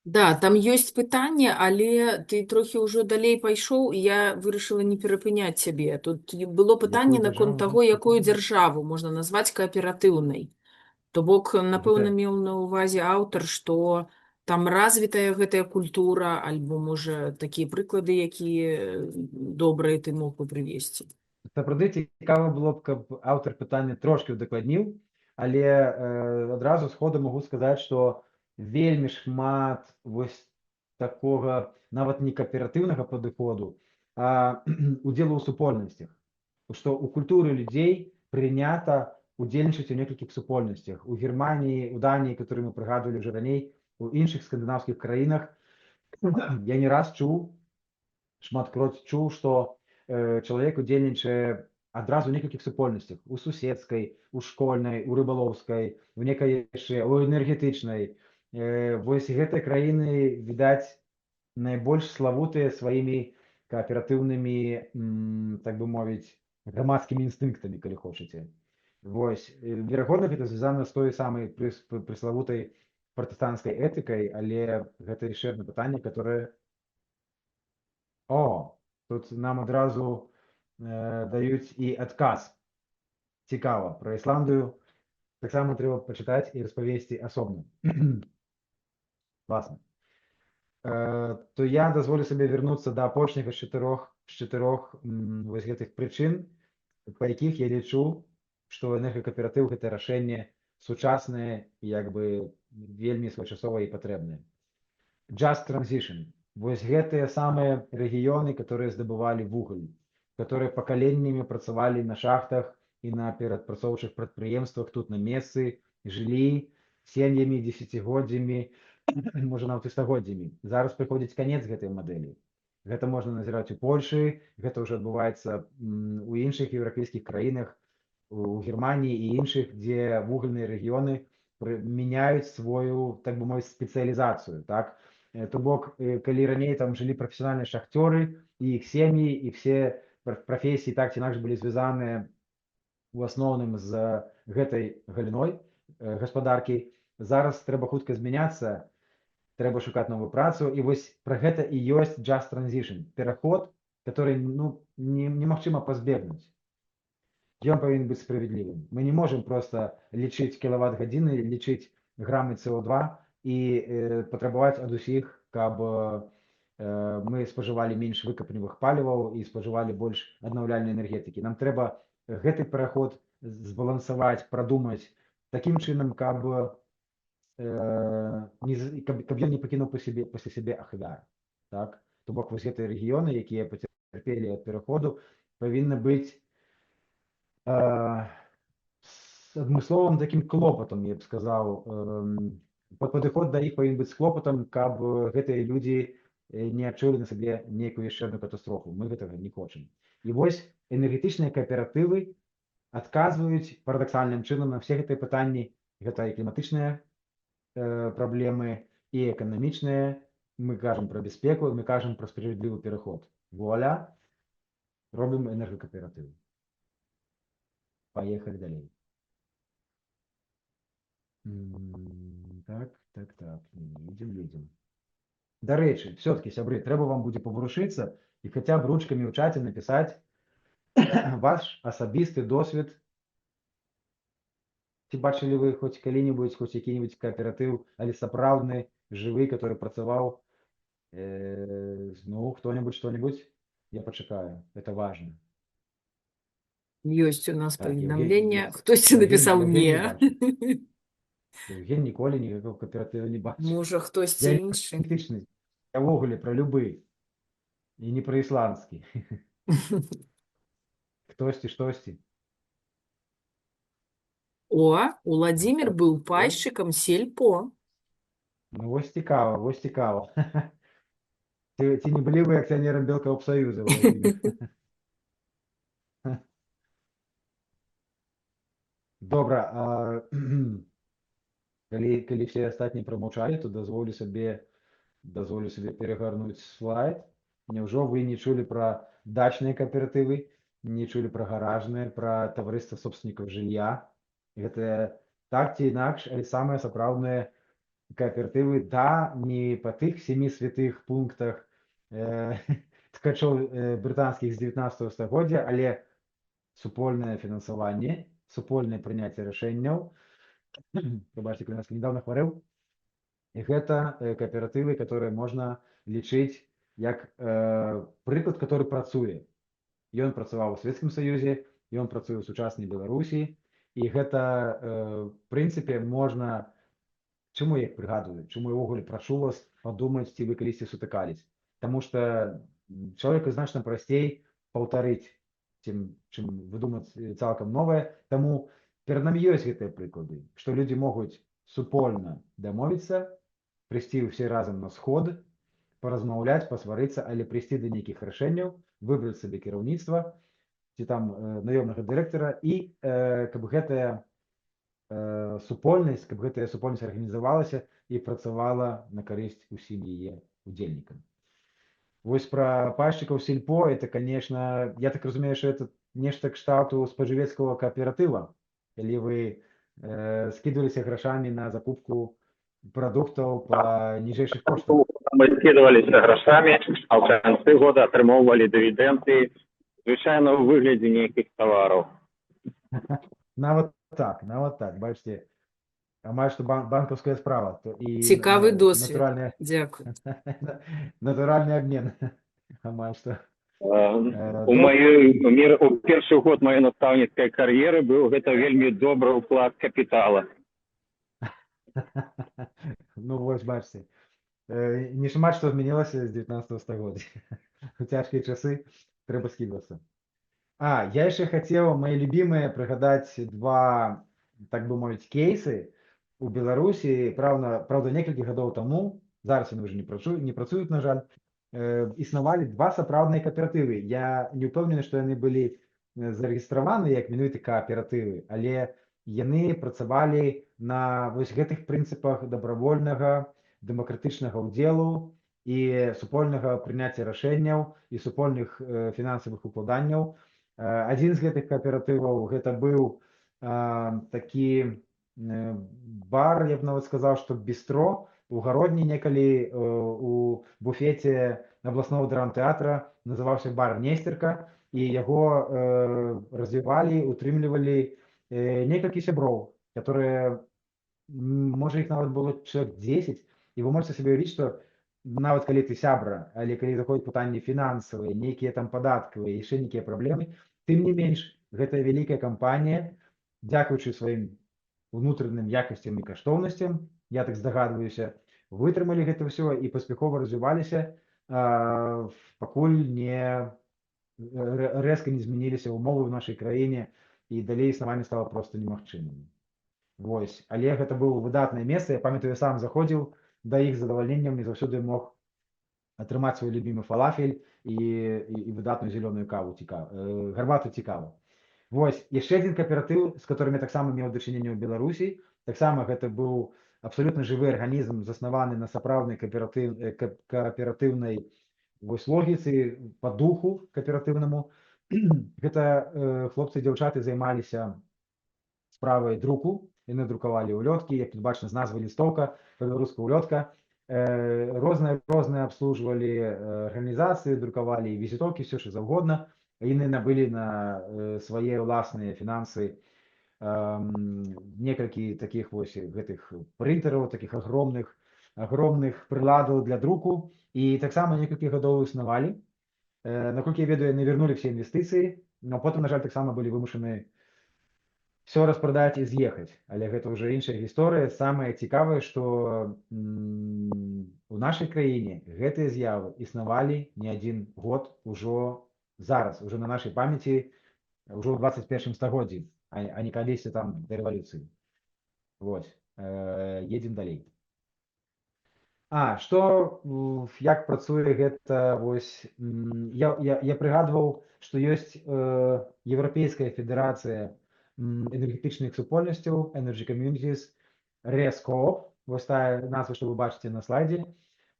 Да, там ёсць пытанне, але ты трохі ўжо далей пайшоў, і я вырашыла не перапыняць цябе. Тут было пытанне Якую наконт дзяржаву таго, якую можна? дзяржаву можна назваць кааператыўнай. То бок, напэўна, Гэта меў на ўвазе аўтар, што там развітая гэтая культура, альбо, можа, такія прыклады, якія добрыя ты мог бы прывесці. сапраўды цікава было б, каб аўтар пытання трошкі ўдакладніў, але адразу сходу магу сказаць, што вельмі шмат вось такога нават не кааператыўнага падыходу, а удзелу ў супольнасцях. Што ў культуры людзей прынята удзельнічаць у некалькіх супольнасцях. У Германіі, у Даніі, которые мы прыгадвалі ўжо раней, у іншых скандынаўскіх краінах я не раз чуў, шматкроць чуў, што чалавек удзельнічае адразу ў некалькіх супольнасцях: у суседскай, у школьнай, у рыбалоўскай, у некай яшчэ, у энергетычнай. Вось гэтыя краіны, відаць, найбольш славутыя сваімі кааператыўнымі, так бы мовіць, грамадскімі інстынктамі, калі хочаце. Вось, верагодна, гэта звязана з той самай преславутай пратэстанцкай этыкай, але гэта яшчэ адно пытанне, которое... Тут нам адразу даюць і адказ. Цікава, пра Ісландыю таксама трэба пачытаць і распавесці асобна. Класна. То я дазволю сабе вярнуцца да апошняга з чатырох вось гэтых прычын, па якіх я лічу, што энергакааператыў — гэта рашэнне сучаснае, як бы вельмі своечасовае і патрэбнае. Just Transition. Вось гэтыя самыя рэгіёны, которые здабывалі вугаль, которые пакаленнямі працавалі на шахтах і на перапрацоўчых прадпрыемствах тут на месцы, жылі сем'ямі, дзесяцігоддзямі, можа, нават і стагоддзямі. Зараз прыходзіць канец гэтай мадэлі. Гэта можна назіраць у Польшы, гэта ўжо адбываецца у іншых еўрапейскіх краінах, у Германіі і іншых, дзе вугальныя рэгіёны мяняюць свою, так бы мовіць, спецыялізацыю, так? То бок, калі раней там жылі прафесіянальныя шахцёры, і іх сем'і, і все прафесіі так ці інакш былі звязаныя у асноўным з гэтай галіной гаспадаркі, зараз трэба хутка змяняцца, трэба шукаць новую працу, і вось пра гэта і ёсць Just Transition, пераход, который немагчыма пазбегнуць. Ён павінен быць справядлівым. Мы не можам проста лічыць кілават-гадзіны, лічыць грамы СО2 і патрабаваць ад усіх, каб мы спажывалі менш выкапневых паліваў і спажывалі больш аднаўляльнай энергетыкі. Нам трэба гэты пераход збалансаваць, прадумаць такім чынам, каб ён не пакінуў пасля сябе ахвяр. Так? То бок вось гэтыя рэгіёны, якія пацярпелі ад пераходу, павінны быць з адмысловым такім клопатам, я б сказаў. Падыход да іх павінен быць з клопатам, каб гэтыя людзі не адчулі на сабе нейкую яшчэ адну катастрофу. Мы гэтага не хочам. І вось энергетычныя кааператывы адказваюць парадаксальным чынам на ўсе гэтыя пытанні. Гэта і кліматычныя праблемы, і эканамічныя. Мы кажам пра бяспеку, мы кажам пра справядлівы пераход. Вуаля, робім энергакааператывы. Поехали далей. Так. Едем. Дарэчы, все-таки, сябры, трэба вам будзе паварушыцца і хаця б ручкамі ў чаце напісаць ваш асабісты досвед. Ці бачылі вы хоць калі-небудзь, хоць які-небудзь кааператыў, але сапраўдны, жывы, который працаваў? Хто-небудзь, што-небудзь? Я пачакаю, это важно. Ёсць у нас Так, паведамленне. Хтосьці напісаў не. Евген ніколі ніякого кааператыву не бачыў. Можа, хтосьці іншы. Я ввогуле пра любы. І не пра ісландскі. Хтосьці, штосьці. Уладзімір быў пайшчыкам сельпо. Вось цікава. Ці не былі вы акцыянерам Белкапсаюза? Добра, калі все астатнія прамаўчалі, то дазволю сабе перагарнуць слайд. Няўжо вы не чулі пра дачныя кааператывы, не чулі пра гаражныя, пра таварыства собственнікаў жылля? Гэта так ці інакш, але самыя сапраўдныя кааператывы, да, не па тых 7 святых пунктах э, ткачоў брытанскіх з 19 стагоддзя, але супольнае фінансаванне, супольнае прыняцце рашэнняў. Прабачце, калі нас недавно хварэў. І гэта кааператывы, которые можна лічыць як прыклад, который працуе. Ён працаваў у Савецкім Саюзе, ён працуе ў сучаснай Беларусі, і гэта, в прынцыпе, можна, чаму я іх прыгадваю, чаму я ўвогуле прашу вас падумаць, ці вы калісьці сутыкались. Таму што чалавеку значна прасцей паўтарыць, чым выдумаць цалкам новае. Таму перад намі ёсць гэтыя прыклады, што людзі могуць супольна дамовіцца, прыйсці ўсе разам на сход, паразмаўляць, пасварыцца, але прыйсці да нейкіх рашэнняў, выбраць сабе кіраўніцтва ці там наёмнага дырэктара, і каб гэтая супольнасць, каб гэтая супольнасць арганізавалася і працавала на карысць усім яе удзельнікам. Вось пра пайшчыкаў сельпо, это, конечно, я так разумею, што это нешта кшталту спажывецкага кааператыва, калі вы скидываліся грашамі на закупку прадуктаў па ніжэйшых коштах. Мы скидываліся грашамі, а ў канцы года атрымоўвалі дывідэнды, звычайна ў выглядзе нейкіх тавараў. Нават так, бачите, амаль што банкаўская справа. Цікавы досвід. Дзякуй. Натуральны абмен. Амаль што. У першы год маёй настаўніцкай кар'еры быў гэта вельмі добры ўклад капітала. Ну вось, бачите, не шмат што змянілася з 19 стагоддзя. У цяжкія часы трэба скідвацца. Я яшчэ хацеў, мои любімыя, прыгадаць два, так бы мовіць, кейсы у Беларусі. Праўда, некалькі гадоў таму, зараз яны ўжо не працуюць, на жаль, існавалі два сапраўдныя кааператывы. Я не ўпэўнены, што яны былі зарэгістраваны як менавіта кааператывы, але яны працавалі на вось гэтых прынцыпах дабравольнага, дэмакратычнага ўдзелу і супольнага прыняцця рашэнняў і супольных фінансавых укладанняў. Адзін з гэтых кааператываў гэта быў такі бар, я б нават сказаў, што бістро у гародні некалі у буфеце абласнога драмтэатра, называўся бар Нестерка, і яго развівалі, утрымлівалі некалькі сяброў, которые, можа, іх нават было чалавек 10, і вы можете сабе ўявіць, што нават калі ты сябра, але калі заходзяць пытанні фінансавыя, нейкія там падаткавыя, яшчэ нейкія праблемы, тым не менш, гэтая вялікая кампанія, дзякуючы сваім унутраным якасцям і каштоўнасцям, я так здагадваюся, вытрымалі гэта ўсё і паспяхова развіваліся, пакуль рэзка не змяніліся ўмовы ў нашай краіне, і далей існаванне стала проста немагчымым. Вось, але гэта было выдатнае месца. Я памятаю, я сам заходзіў да іх з задавальненнем і заўсёды мог атрымаць свой любімы фалафель і выдатную зялёную каву, гарбату цікаву. Вось, яшчэ адзін кааператыў, з которым я таксама меў дачыненне ў Беларусі. Таксама гэта быў абсалютна жывы арганізм, заснаваны на сапраўднай кааператыўнай логіцы, па духу кааператыўнаму. Гэта хлопцы і дзяўчаты займаліся справай друку, яны друкавалі ўлёткі, як тут бачна з назвы лістоўка, па-беларуску ўлётка, розныя абслужвалі арганізацыі, друкавалі візітоўкі, все што заўгодна. Яны набылі на свае ўласныя фінансы некалькі такіх вось гэтых прынтэраў, такіх агромных прыладаў для друку, і таксама некалькі гадоў існавалі. Наколькі я ведаю, яны вярнулі все інвестыцыі, но потым, на жаль, таксама былі вымушаны все распрадаць і з'ехаць. Але гэта ўжо іншая гісторыя. Самае цікавае, што у нашай краіне гэтыя з'явы існавалі не адзін год ужо зараз, ужо на нашай памяці, ужо ў 21 стагоддзі, а не калісьці там да рэвалюцыі. Вось, едзем далей. Як працуе гэта, вось, я прыгадваў, што ёсць Еўрапейская федэрацыя энергетычных супольнасцяў, Energy Communities, RESCOOP, вось тая назва, што вы бачыце на слайдзе.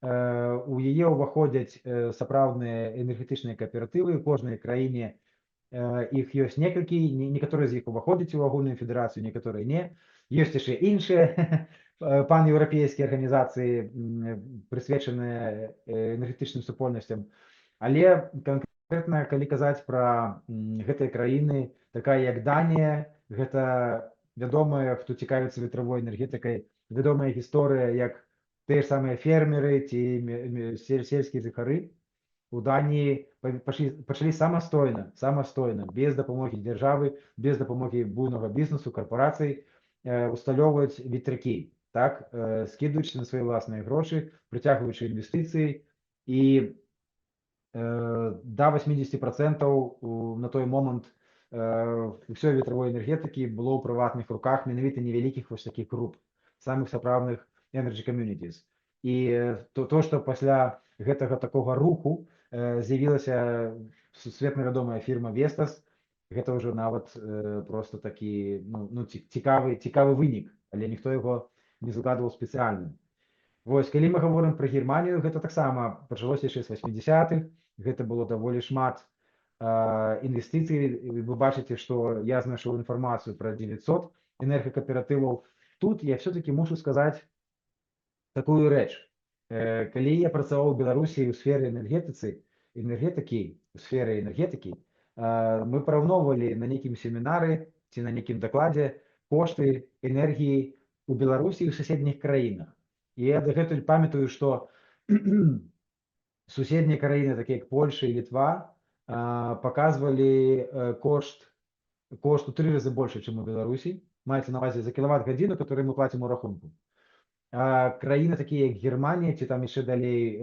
У яе ўваходзяць сапраўдныя энергетычныя кааператывы, у кожнай краіне іх ёсць некалькі, некаторыя з іх уваходзяць у агульную федэрацыю, некаторыя не. Ёсць яшчэ іншыя панеўрапейскія арганізацыі, прысвечаныя энергетычным супольнасцям. Але канкрэтна, калі казаць пра гэтыя краіны, такая як Данія, гэта вядомая, хто цікавіцца ветравой энергетыкай, вядомая гісторыя, як тыя ж самыя фермеры ці сельскія жыхары у Даніі пачалі самастойна, без дапамогі дзяржавы, без дапамогі буйнога бізнесу, карпорацый, усталёўваць ветракі, так, скідваючы на свае ўласныя грошы, прыцягваючы інвестыцыі, і да 80% на той момант ўсёй ветравой энергетыкі было ў прыватных руках, менавіта невялікіх вось такіх груп, самых сапраўдных Energy Communities. І то, што пасля гэтага такога руху з'явілася сусветна вядомая фірма Vestas, гэта ўжо нават просто такі цікавы вынік, але ніхто яго не загадваў спецыяльна. Вось, калі мы гаворым пра Германію, гэта таксама пачалося яшчэ з 80-х, гэта было даволі шмат інвестыцый. Вы бачыце, што я знайшоў інфармацыю пра 900 энергакааператываў. Тут я все-таки мушу сказаць такую рэч. Калі я працаваў у Беларусі ў сферы энергетыкі, мы параўноўвалі на нейкім семінары ці на нейкім дакладзе кошты энергіі у Беларусі і ў суседніх краінах. І я дагэтуль памятаю, што суседнія краіны, такія як Польша і Літва, паказвалі кошт у 3 разы больше, чым у Беларусі. Маецца на ўвазе за кілават-гадзіну, который мы плацім у рахунку. Краіны такія як Германія, ці там яшчэ далей,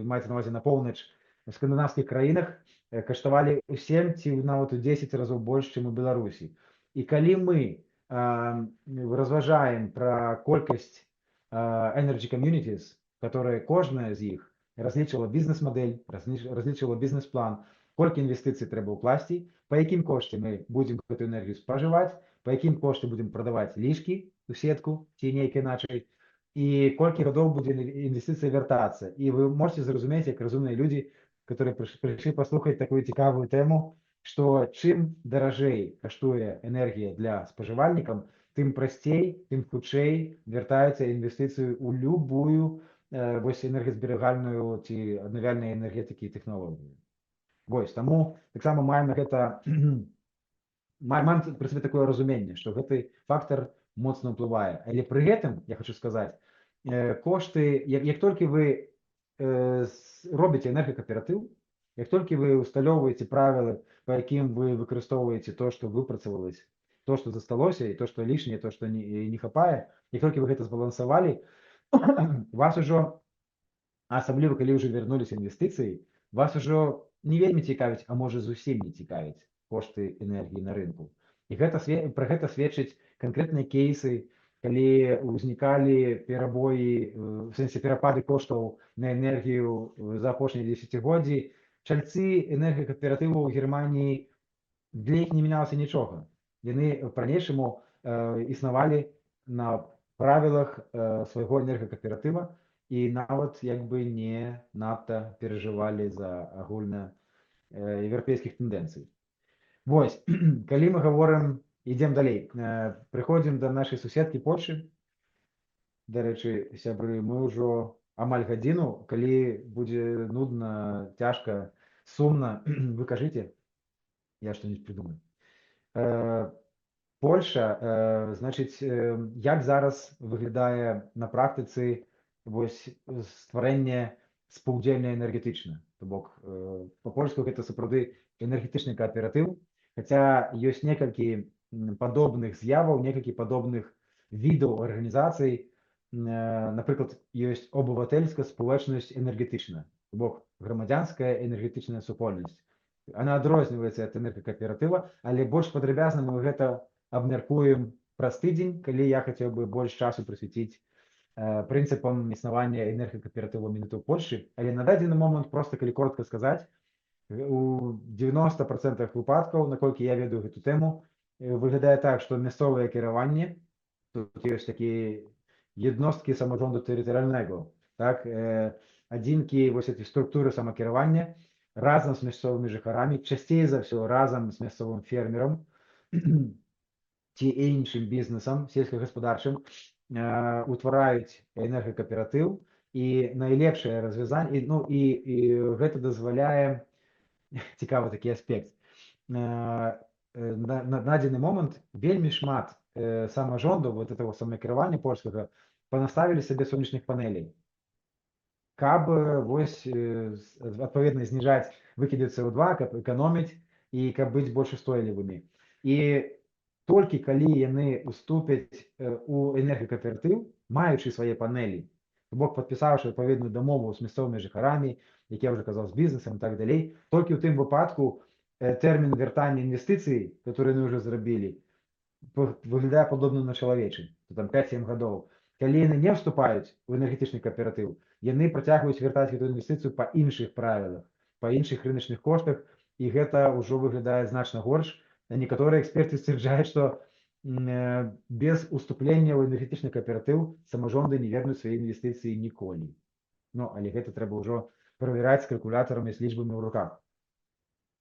маецца на ўвазе на поўнач, в скандынавскіх краінах каштавалі ў 7 ці нават у 10 разоў больш, чым у Беларусі. І калі мы разважаем пра колькасць Energy Communities, которые кожная з іх разлічвала бізнес-мадэль, разлічвала бізнес-план, колькі інвестыцый трэба ўкласці, па якім кошце мы будзем гэту энергію спажываць, па якім кошце будзем прадаваць лішкі у сетку ці нейк іначай, і колькі гадоў будзе інвестыцыя вяртацца. І вы можете зразумець, як разумныя людзі, которые прыйшлі паслухаць такую цікавую тэму, што чым даражэй каштуе энергія для спажывальнікам, тым прасцей, тым хутчэй вяртаецца інвестыцыю ў любую вось энергазберагальную ці аднавяльнай энергетыкі і тэхналогію. Вось, таму таксама маем на гэта маем пры сабе такое разуменне, што гэты фактар моцна ўплывае. Але пры гэтым, я хочу сказаць, кошты, як толькі вы робіце энергакааператыў, як толькі вы усталёўваеце правілы, па якім вы выкарыстоўваеце то, што выпрацавалось, то, што засталося, і то, што лішняе, то, што не хапае, як толькі вы гэта збалансавалі, вас ужо, асабліва калі ўжо вярнуліся інвестыцыі, вас ужо не вельмі цікавіць, а можа зусім не цікавіць кошты энергіі на рынку. І пра гэта сведчыць канкрэтныя кейсы, калі ўзнікалі перабоі, в сэнсе перапады коштаў на энергію за апошнія дзесяцігоддзі, чальцы энергакааператываў у Германіі, для іх не мянялася нічога. Яны па-ранейшаму існавалі на правілах свайго энергакааператыва і нават як бы не надта перажывалі за агульнаеўрапейскіх тэндэнцый. Вось, калі мы гаворым, ідзем далей, прыходзім да нашай суседкі Польшы. Дарэчы, сябры, мы ўжо амаль гадзіну, калі будзе нудна, цяжка, сумна, вы кажыце, я што-нибудь придумаю. Польша, значыць, як зараз выглядае на практыцы вось стварэнне спаўдзельна энергетычна. То бок, па-польску гэта сапраўды энергетычны кааператыў, хаця ёсць некалькі падобных з'яваў, некалькі падобных відаў арганізацый. Напрыклад, ёсць обывательская спалечнасць энергетычна, то бок грамадзянская энергетычная супольнасць. Она адрозніваецца ад энергакааператыва, але больш падрабязна мы гэта абмяркуем праз тыдзень, калі я хацеў бы больш часу прысвяціць прынцыпам існавання энергакааператываў менавіта ў Польшы. Але на дадзены момант, проста калі коротка сказаць, у 90% выпадкаў, наколькі я ведаю гэту тэму, выглядае так, што мясцовае кіраванне, тут ёсць такія jednostki samorządu terytorialnego, tak? Адзінкі вось этой структуры самакіравання разам з мясцовымі жыхарамі, часцей за ўсё разам з мясцовым фермерам ці іншым бізнесам сельскагаспадарчым утвараюць энергакааператыў, і найлепшае развязанне, і гэта дазваляе, цікавы такі аспект, на дадзены момант вельмі шмат самажондаў вот этого самакіравання польскага панаставілі сабе сонечных панелей, каб вось адпаведна зніжаць выкіды СО2, каб эканоміць і каб быць больш устойлівымі. І толькі калі яны уступяць у энергакааператыў, маючы свае панелі, бок падпісаўшы адпаведную дамову з мясцовымі жыхарамі, як я ўжо казаў, з бізнесам і так далей, толькі ў тым выпадку тэрмін вяртання інвестыцый, которые яны ўжо зрабілі, выглядае падобна на чалавечы, там 5-7 гадоў. Калі яны не вступаюць у энергетычны кааператыў, яны працягваюць вяртаць гэту інвестыцыю па іншых правілах, па іншых рыначных коштах, і гэта ўжо выглядае значна горш. Некаторыя эксперты сцвярджаюць, што без уступлення ў энергетычны кааператыў самажонды не вернуць свае інвестыцыі ніколі. Але гэта трэба ўжо правяраць з калькулятарамі, з лічбамі ў руках.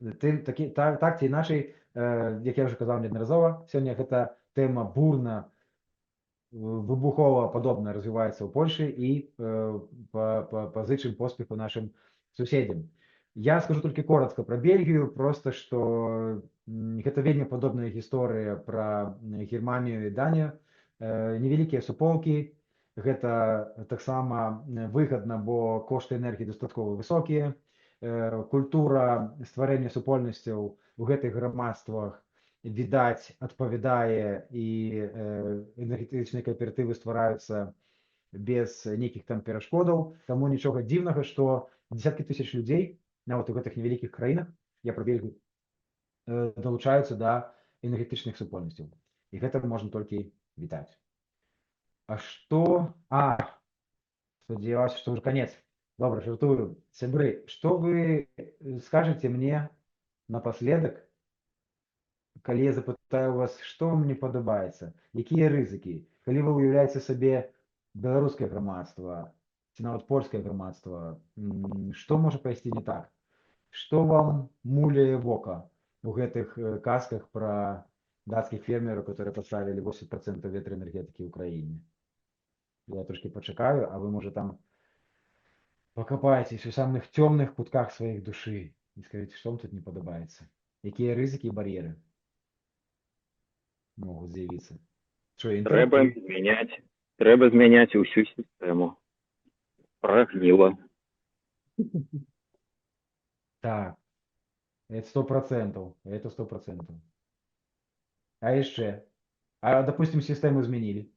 Так ці іначай, як я ўжо казаў неаднаразова, сёння гэта тэма бурна, выбухова падобна развіваецца ў Польшы і пазычым поспеху нашым суседзям. Я скажу толькі коротка пра Бельгію, просто што гэта вельмі падобная гісторыя пра Германію і Данію. Невялікія суполкі, гэта таксама выгадна, бо кошты энергіі дастаткова высокія. Культура стварэння супольнасцяў у гэтых грамадствах, відаць, адпавядае, і энергетычныя кааператывы ствараюцца без нейкіх там перашкодаў. Таму нічога дзіўнага, што дзесяткі тысяч людзей нават у гэтых невялікіх краінах, я пра Бельгію, далучаюцца да энергетычных супольнасцяў. І гэта можна толькі вітаць. Спадзяваўся, што ўжо канец. Добра, жартую. Сябры, што вы скажаце мне напаследак, калі я запытаю вас, што вам не падабаецца, якія рызыкі, калі вы уяўляеце сабе беларускае грамадства, ці нават польскае грамадства, што можа пайсці не так? Што вам муляе вока у гэтых казках пра дацкіх фермераў, которые паставілі 80% ветраэнергетыкі ў краіне? Я трошки пачакаю, а вы, можа, там пакапаецесь у самых цёмных кутках сваіх душы і скажыце, што вам тут не падабаецца? Якія рызыкі і бар'еры могуць з'явіцца? Трэба змяняць усю сістэму. Прагніла. Так, это 100%. Это 100%. А яшчэ? Допустим, сістэму змянілі.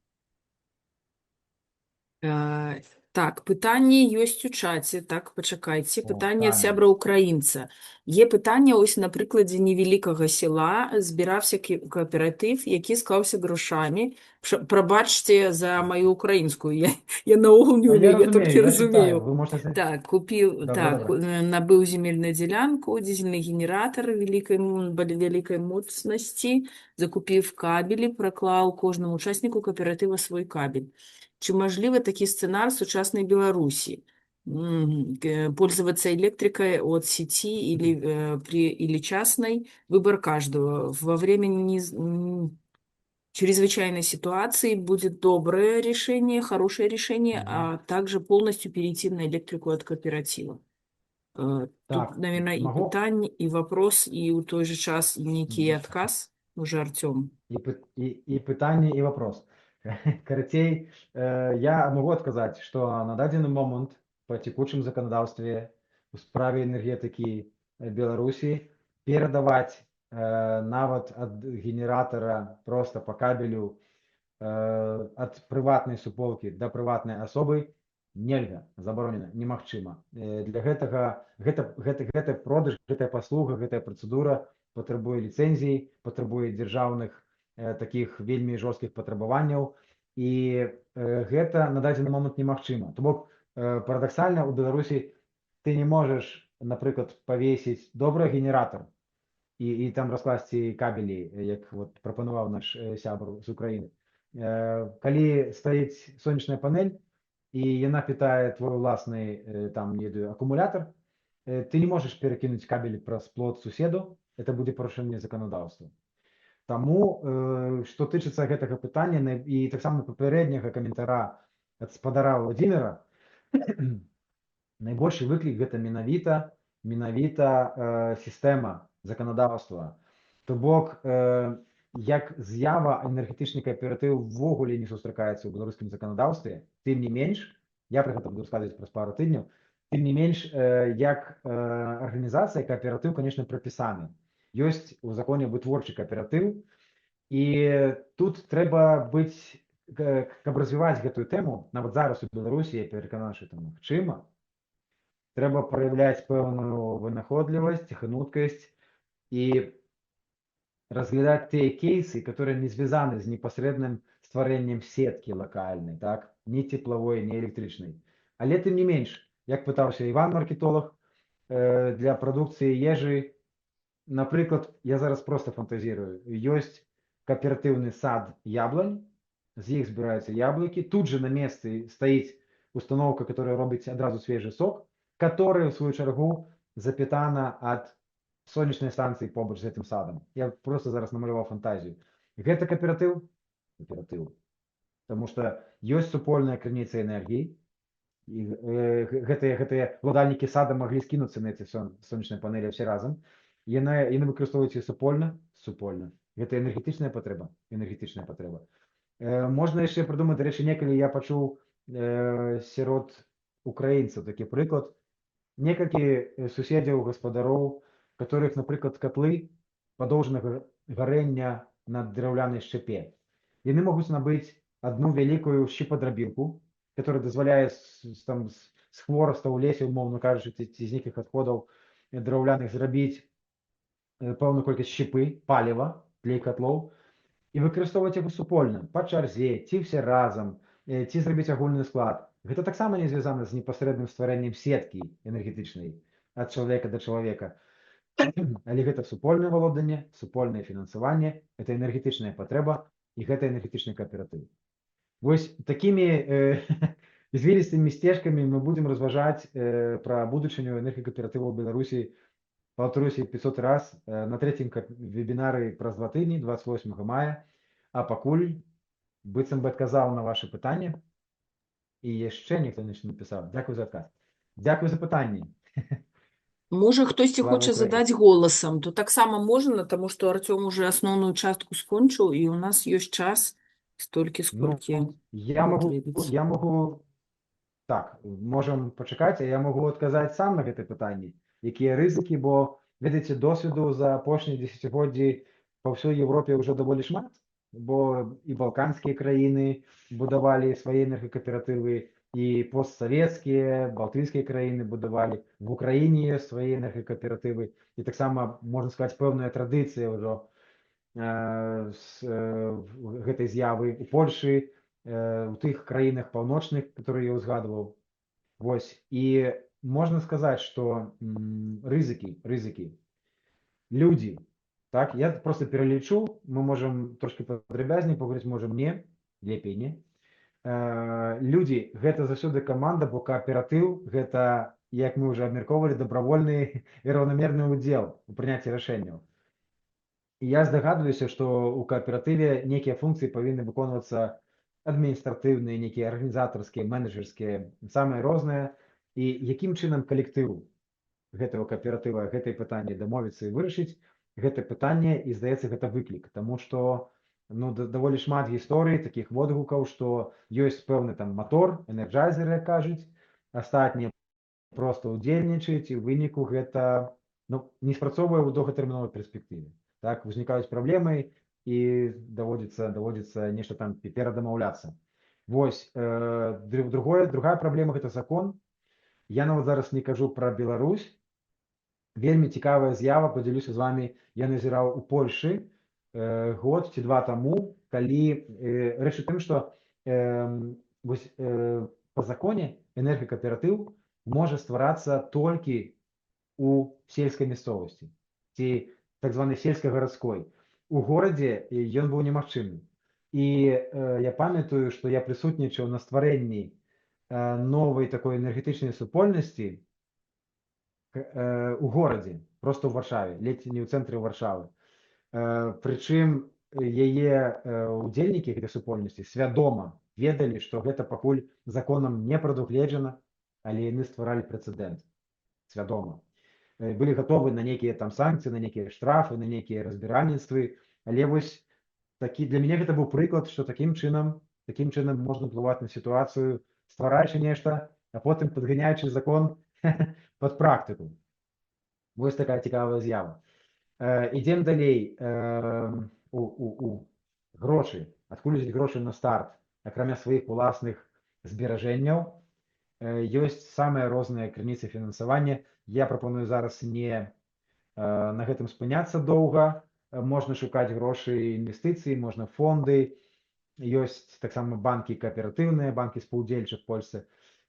Так, пытанне ёсць у чаце, так, пачакайце. Пытанне ад Таня. сябра украінца. Є пытанне, ось на прыкладзе невялікага села збірався кааператыв, які склаўся грошамі. Прабачце за маю украінскую, я наогул не умею, я толькі разумею. Так, купіў, набыў земельную дзелянку, дизельный генератор вялікай моцнасці, закупіў кабелі, праклаў кожнаму учасніку кааператыва свой кабель. Чи можливо такий сценар в сучасной Беларуси? Пользоваться электрикой от сети или частной? Выбор каждого. Во время чрезвычайной ситуации будет доброе решение, хорошее решение, а также полностью перейти на электрику от кооператива. Тут, наверное, и питание, и вопрос, и в той же час некий отказ. Уже Артем. И питание, и вопрос. Карацей, я могу адказаць, што на дадзены момант па цякучым заканадаўстве у справе энергетыкі Беларусі перадаваць нават ад генератара проста па кабелю ад прыватнай суполкі да прыватнай асобы нельга, забаронена, немагчыма. Для гэтага гэты продаж, гэтая паслуга, гэтая працэдура патрабуе ліцэнзій, патрабуе дзяржаўных таких вельмі жорсткіх патрабаванняў, і гэта на дадзены момант немагчыма. То бок, парадаксальна, у Беларусі ты не можаш, напрыклад, павесіць добры генератор і там раскласці кабелі, як вот прапанаваў наш сябр з Украіны. Калі стаіць сонечная панель, і яна питае твой уласны там акумулятор, ты не можаш перакінуць кабель праз плот суседу, это будзе парушэнне заканадаўства. Таму, што тычыцца гэтага пытання, і таксама папярэдняга каментара ад спадара Владзіміра, найбольшы выклік гэта менавіта сістэма заканадаўства. То бок, як з'ява энергетычны кааператыў увогуле не сустракаецца ў беларускім заканадаўстве, тым не менш, я пра гэта буду расказваць праз пару тыдняў, тым не менш, як арганізацыя кааператыў, конечно, прапісаны. Ёсць у законе вытворчы кааператыў, і тут трэба быць, каб развіваць гэтую тэму, нават зараз у Беларусі, я перакананы, што это магчыма, трэба праяўляць пэўную вынаходлівасць, гнуткасць і разглядать те кейсы, которые не связаны с непосредным стварэннем сетки локальной, так? Ни тепловой, ни электричной. Але тым не менш, як пытаўся Іван маркетолог, для прадукцыі ежы, напрыклад, я зараз просто фантазірую, ёсць кааператыўны сад яблонь, з іх збіраюцца яблыкі, тут же на месцы стаіць установка, которая робіць адразу свежий сок, который, в свою чаргу, запітана ад сонечнай станцыі побач з гэтым садам. Я просто зараз намаляваў фантазію. Гэта кааператыў? Кааператыў. Таму што ёсць супольная крыніца энергіі, і гэтыя ўладальнікі сада маглі скінуцца на эти сонечныя панелі ўсе разам. Яны выкарыстоўваюць іх супольна. Гэта энергетычная патрэба. Можна яшчэ прыдумаць, дарэчы, некалі я пачуў сярод украінцаў такі прыклад. Некалькі суседзяў, гаспадароў, которых, напрыклад, котлы падоўжнага гарэння на драўлянай шчапе. Яны могуць набыць одну вялікую шчыпадрабінку, которая дазваляе з хвороста ў лесе, умоўна кажучы, ці з нейкіх адходаў драўляных зрабіць пэўную колькасць шчыпы, паліва для котлоў, і выкарыстоўваць яго супольна, па чарзе, ці все разам, ці зрабіць агульны склад. Гэта таксама не звязана з непасрэдным стварэннем сеткі энергетычнай ад чалавека да чалавека. Але гэта супольнае валоданне, супольнае фінансаванне, гэта энергетычная патрэба і гэта энергетычны кааператыў. Вось такімі звілістымі сцежкамі мы будзем разважаць пра будучыню энергакааператываў у Беларусі, паўтаруся 500 раз, на трэцім вебінары праз 2 тыдні, 28 мая. А пакуль быццам бы адказаў на ваши пытанні. І яшчэ ніхто не напісаў. Дзякуй за адказ. Дзякуй за пытанні. Можа, хтосьці Слава хоча Україні. задаць голасам, то таксама можна, таму што Артём уже асноўную частку скончыў, і ў нас ёсць час столькі, сколькі Я могу, так, можем пачакаць, а я могу адказаць сам на гэтае пытанне, якія рызыкі, бо, ведаеце, досведу за апошнія дзесяцігоддзі па ўсёй Европе ўжо даволі шмат, бо і балканскія краіны будавалі свае энергакааператывы, і постсавецкія, балтыйскія краіны будавалі, в Украіне ёсць свае энергакааператывы, і таксама, можна сказаць, пэўная традыцыя ўжо гэтай з'явы у Польшы, у тых краінах паўночных, которые я узгадываў. Вось, і можна сказаць, што рызыкі. Людзі, так, я просто пералічу, мы можам трошки падрабязней паговорыць, можам не, лепей не. Людзі, гэта заўсёды каманда, бо кааператыў гэта, як мы уже абмяркоўвалі, добравольны і раўнамерны ўдзел у прыняцці рашэнняў. І я здагадваюся, што ў кааператыве нейкія функцыі павінны выконвацца адміністратыўныя, нейкія арганізатарскія, менеджерскія, самыя розныя. І якім чынам калектыву гэтага кааператыва гэтае пытанне дамовіцца і вырашыць гэта пытанне, і здаецца, гэта выклік, таму што даволі шмат гісторый, такіх водгукаў, што ёсць пэўны там мотор, энерджайзер, як кажуць, астатнія просто ўдзельнічаюць, і ў выніку гэта не спрацоўвае ў доўгатэрміновай перспектыве. Так, узнікаюць праблемы, і даводзіцца нешта там перадамаўляцца. Вось, другая праблема – гэта закон. Я нават зараз не кажу пра Беларусь. Вельмі цікавая з'ява, падзялюся з вами, я назіраў у Польшы год ці 2 таму, калі рэч у тым, што па законе энергакааператыў можа стварацца толькі у сельскай мясцовасці. Ці так званай сельскагарадской. У горадзе ён быў немагчымы. І я памятаю, што я прысутнічаў на стварэнні новай такой энергетычнай супольнасці у горадзе, проста ў Варшаве, ледзь не ў цэнтры Варшавы. Прычым яе удзельнікі гэтай супольнасці свядома ведалі, што гэта пакуль законам не прадугледжана, але яны стваралі прэцэдэнт свядома. Былі гатовы на нейкія там санкцыі, на нейкія штрафы, на нейкія разбіральніцтвы, але вось такі для мяне гэта быў прыклад, што такім чынам можна ўплываць на сітуацыю, ствараючы нешта, а потым падганяючы закон пад практыку. Вось такая цікавая з'ява. Ідзем далей. Грошы. Адкуль узяць грошы на старт? Акрамя сваіх уласных зберажэнняў, ёсць самыя розныя крыніцы фінансавання. Я прапаную зараз не на гэтым спыняцца доўга. Можна шукаць грошы інвестыцый, можна фонды. Ёсць таксама банкі кааператыўныя, банкі спаўдзельчых в Польsce.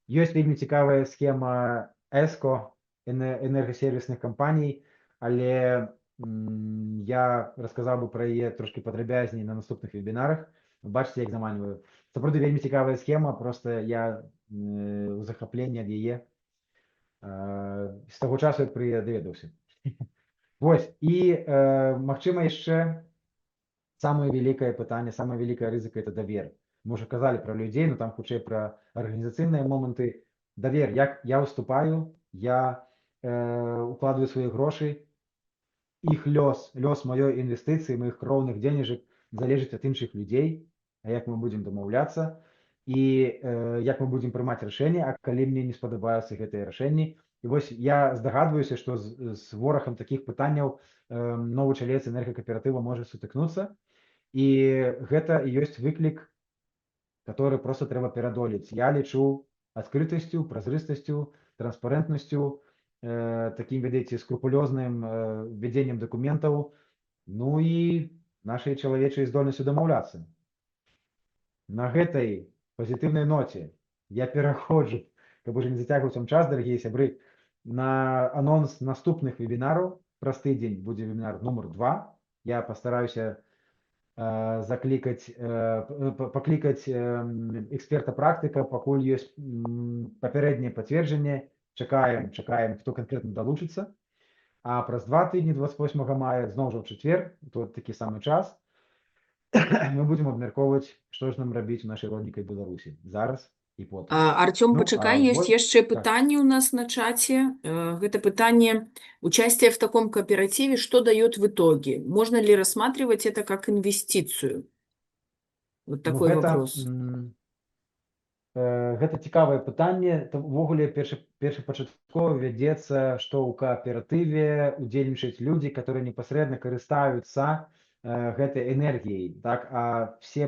Ёсць вельмі цікавая схема ESCO, энергасервісных кампаній, але я расказаў бы пра яе трошки падрабязней на наступных вебінарах. Бачыце, як заманьваю. Сапраўды вельмі цікавая схема, просто я у захапленні ад яе з таго часу, як пры яе даведаўся. Вось, і магчыма яшчэ самае вялікае пытанне, самая вялікая рызыка — это давер. Мы ўжо казалі пра людзей, но там хутчэй пра арганізацыйныя моманты. Давер, як я уступаю, я укладываю свае грошы, іх лёс маёй інвестыцыі, маіх кроўных денежак залежыць ад іншых людзей, а як мы будзем дамаўляцца і як мы будзем прымаць рашэнні, а калі мне не спадабаюцца гэтыя рашэнні. І вось я здагадваюся, што з ворагам такіх пытанняў новы чалец энергакааператыва можа сутыкнуцца, і гэта і ёсць выклік, который просто трэба пераадолець. Я лічу адкрытасцю, празрыстасцю, транспарэнтнасцю, таким, ведаеце, скрупулёзным ввядзеннем дакументаў, ну і нашай чалавечай здольнасцю дамаўляцца. На гэтай пазітыўнай ноце я пераходжу, каб уже не зацягваць вам час, дарагія сябры, на анонс наступных вебінараў. Праз тыдзень будзе вебінар нумар 2. Я пастараюся паклікаць эксперта-практыка, пакуль ёсць папярэдняе пацверджанне. Чакаем, хто канкрэтна далучыцца. А праз 2 тыдні, 28 мая, зноў жа ў чацвер, тут такі самы час, мы будзем абмяркоўваць, што ж нам рабіць у нашай родненькай Беларусі зараз і потым. Артём, пачакай, есть яшчэ пытанне у нас на чате. Гэта пытанне: участие в таком кооперативе что дает в итоге? Можно ли рассматривать это как инвестицию? Вот такой вопрос. Гэта цікавае пытанне. Увогуле першапачаткова вядзецца, што ў кааператыве удзельнічаюць людзі, которые непасрэдна карыстаюцца гэтай энергіяй, так? А все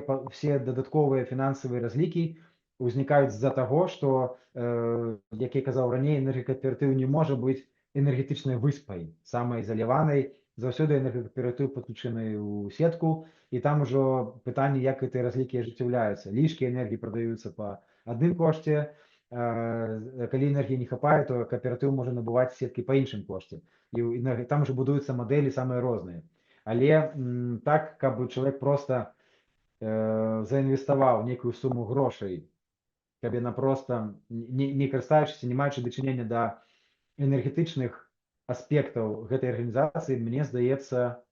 дадатковыя фінансавыя разлікі узнікаюць з-за таго, што, як я казаў раней, энергакааператыў не можа быць энергетычнай выспай, самаізаляванай. Заўсёды энергакааператыў падключаны ў сетку, і там ужо пытанне, як гэтыя разлікі ажыццяўляюцца. Лішкі энергіі прадаюцца па адным кошце, калі энергіі не хапае, то кааператыў можа набываць сеткі па іншым кошце. І там ужо будуюцца мадэлі самыя розныя. Але так, каб чалавек проста заінвеставаў нейкую суму грошай, каб яна проста, не карыстаючыся, не маючы дачынення да энергетычных аспектаў гэтай арганізацыі, мне здаецца,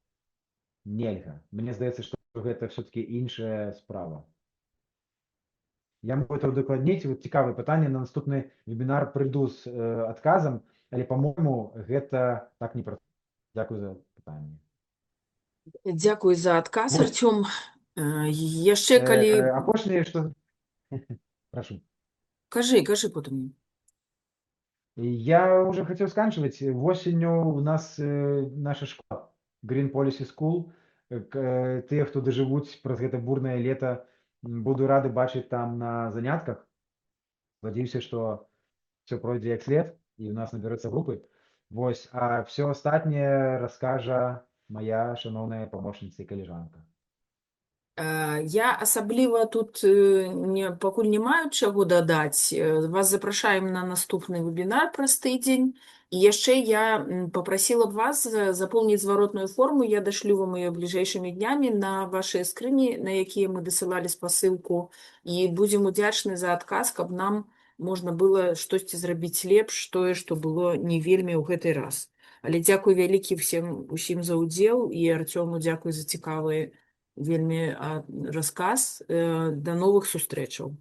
нельга. Мне здаецца, што гэта все-таки іншая справа. Я могу это удакладніць. Вот цікавае пытанне, на наступны вебінар прыйду з адказам, але, па-мойму, гэта так не працуе. Дзякую за пытанне. Дзякуй за адказ, Артём. Яшчэ калі... Апошняе, што... Прашу. Кажы потым. Я уже хотел сканчивать. Осенью у нас наша школа, Green Policy School. Тыя, хто дажывуць праз гэта бурнае лета, буду рады бачыць там на занятках. Спадзяюся, што все пройдзе як след, і у нас набярэцца групы. Вось, а все астатняе раскажа моя шановная памочніца і калежанка. Я асабліва тут пакуль не маю чаго дадаць. Вас запрашаем на наступны вебінар праз тыдзень. І яшчэ я папрасіла б вас запоўніць зваротную форму. Я дашлю вам ее бліжэйшымі днямі на вашыя скрыні, на якія мы дасылалі спасылку. І будзем удзячны за адказ, каб нам можна было штосьці зрабіць лепш, тое, што было не вельмі ў гэты раз. Але дзякуй вялікі усім за ўдзел і Арцёму дзякуй за цікавыя вельмі расказ. Да новых сустрэчаў.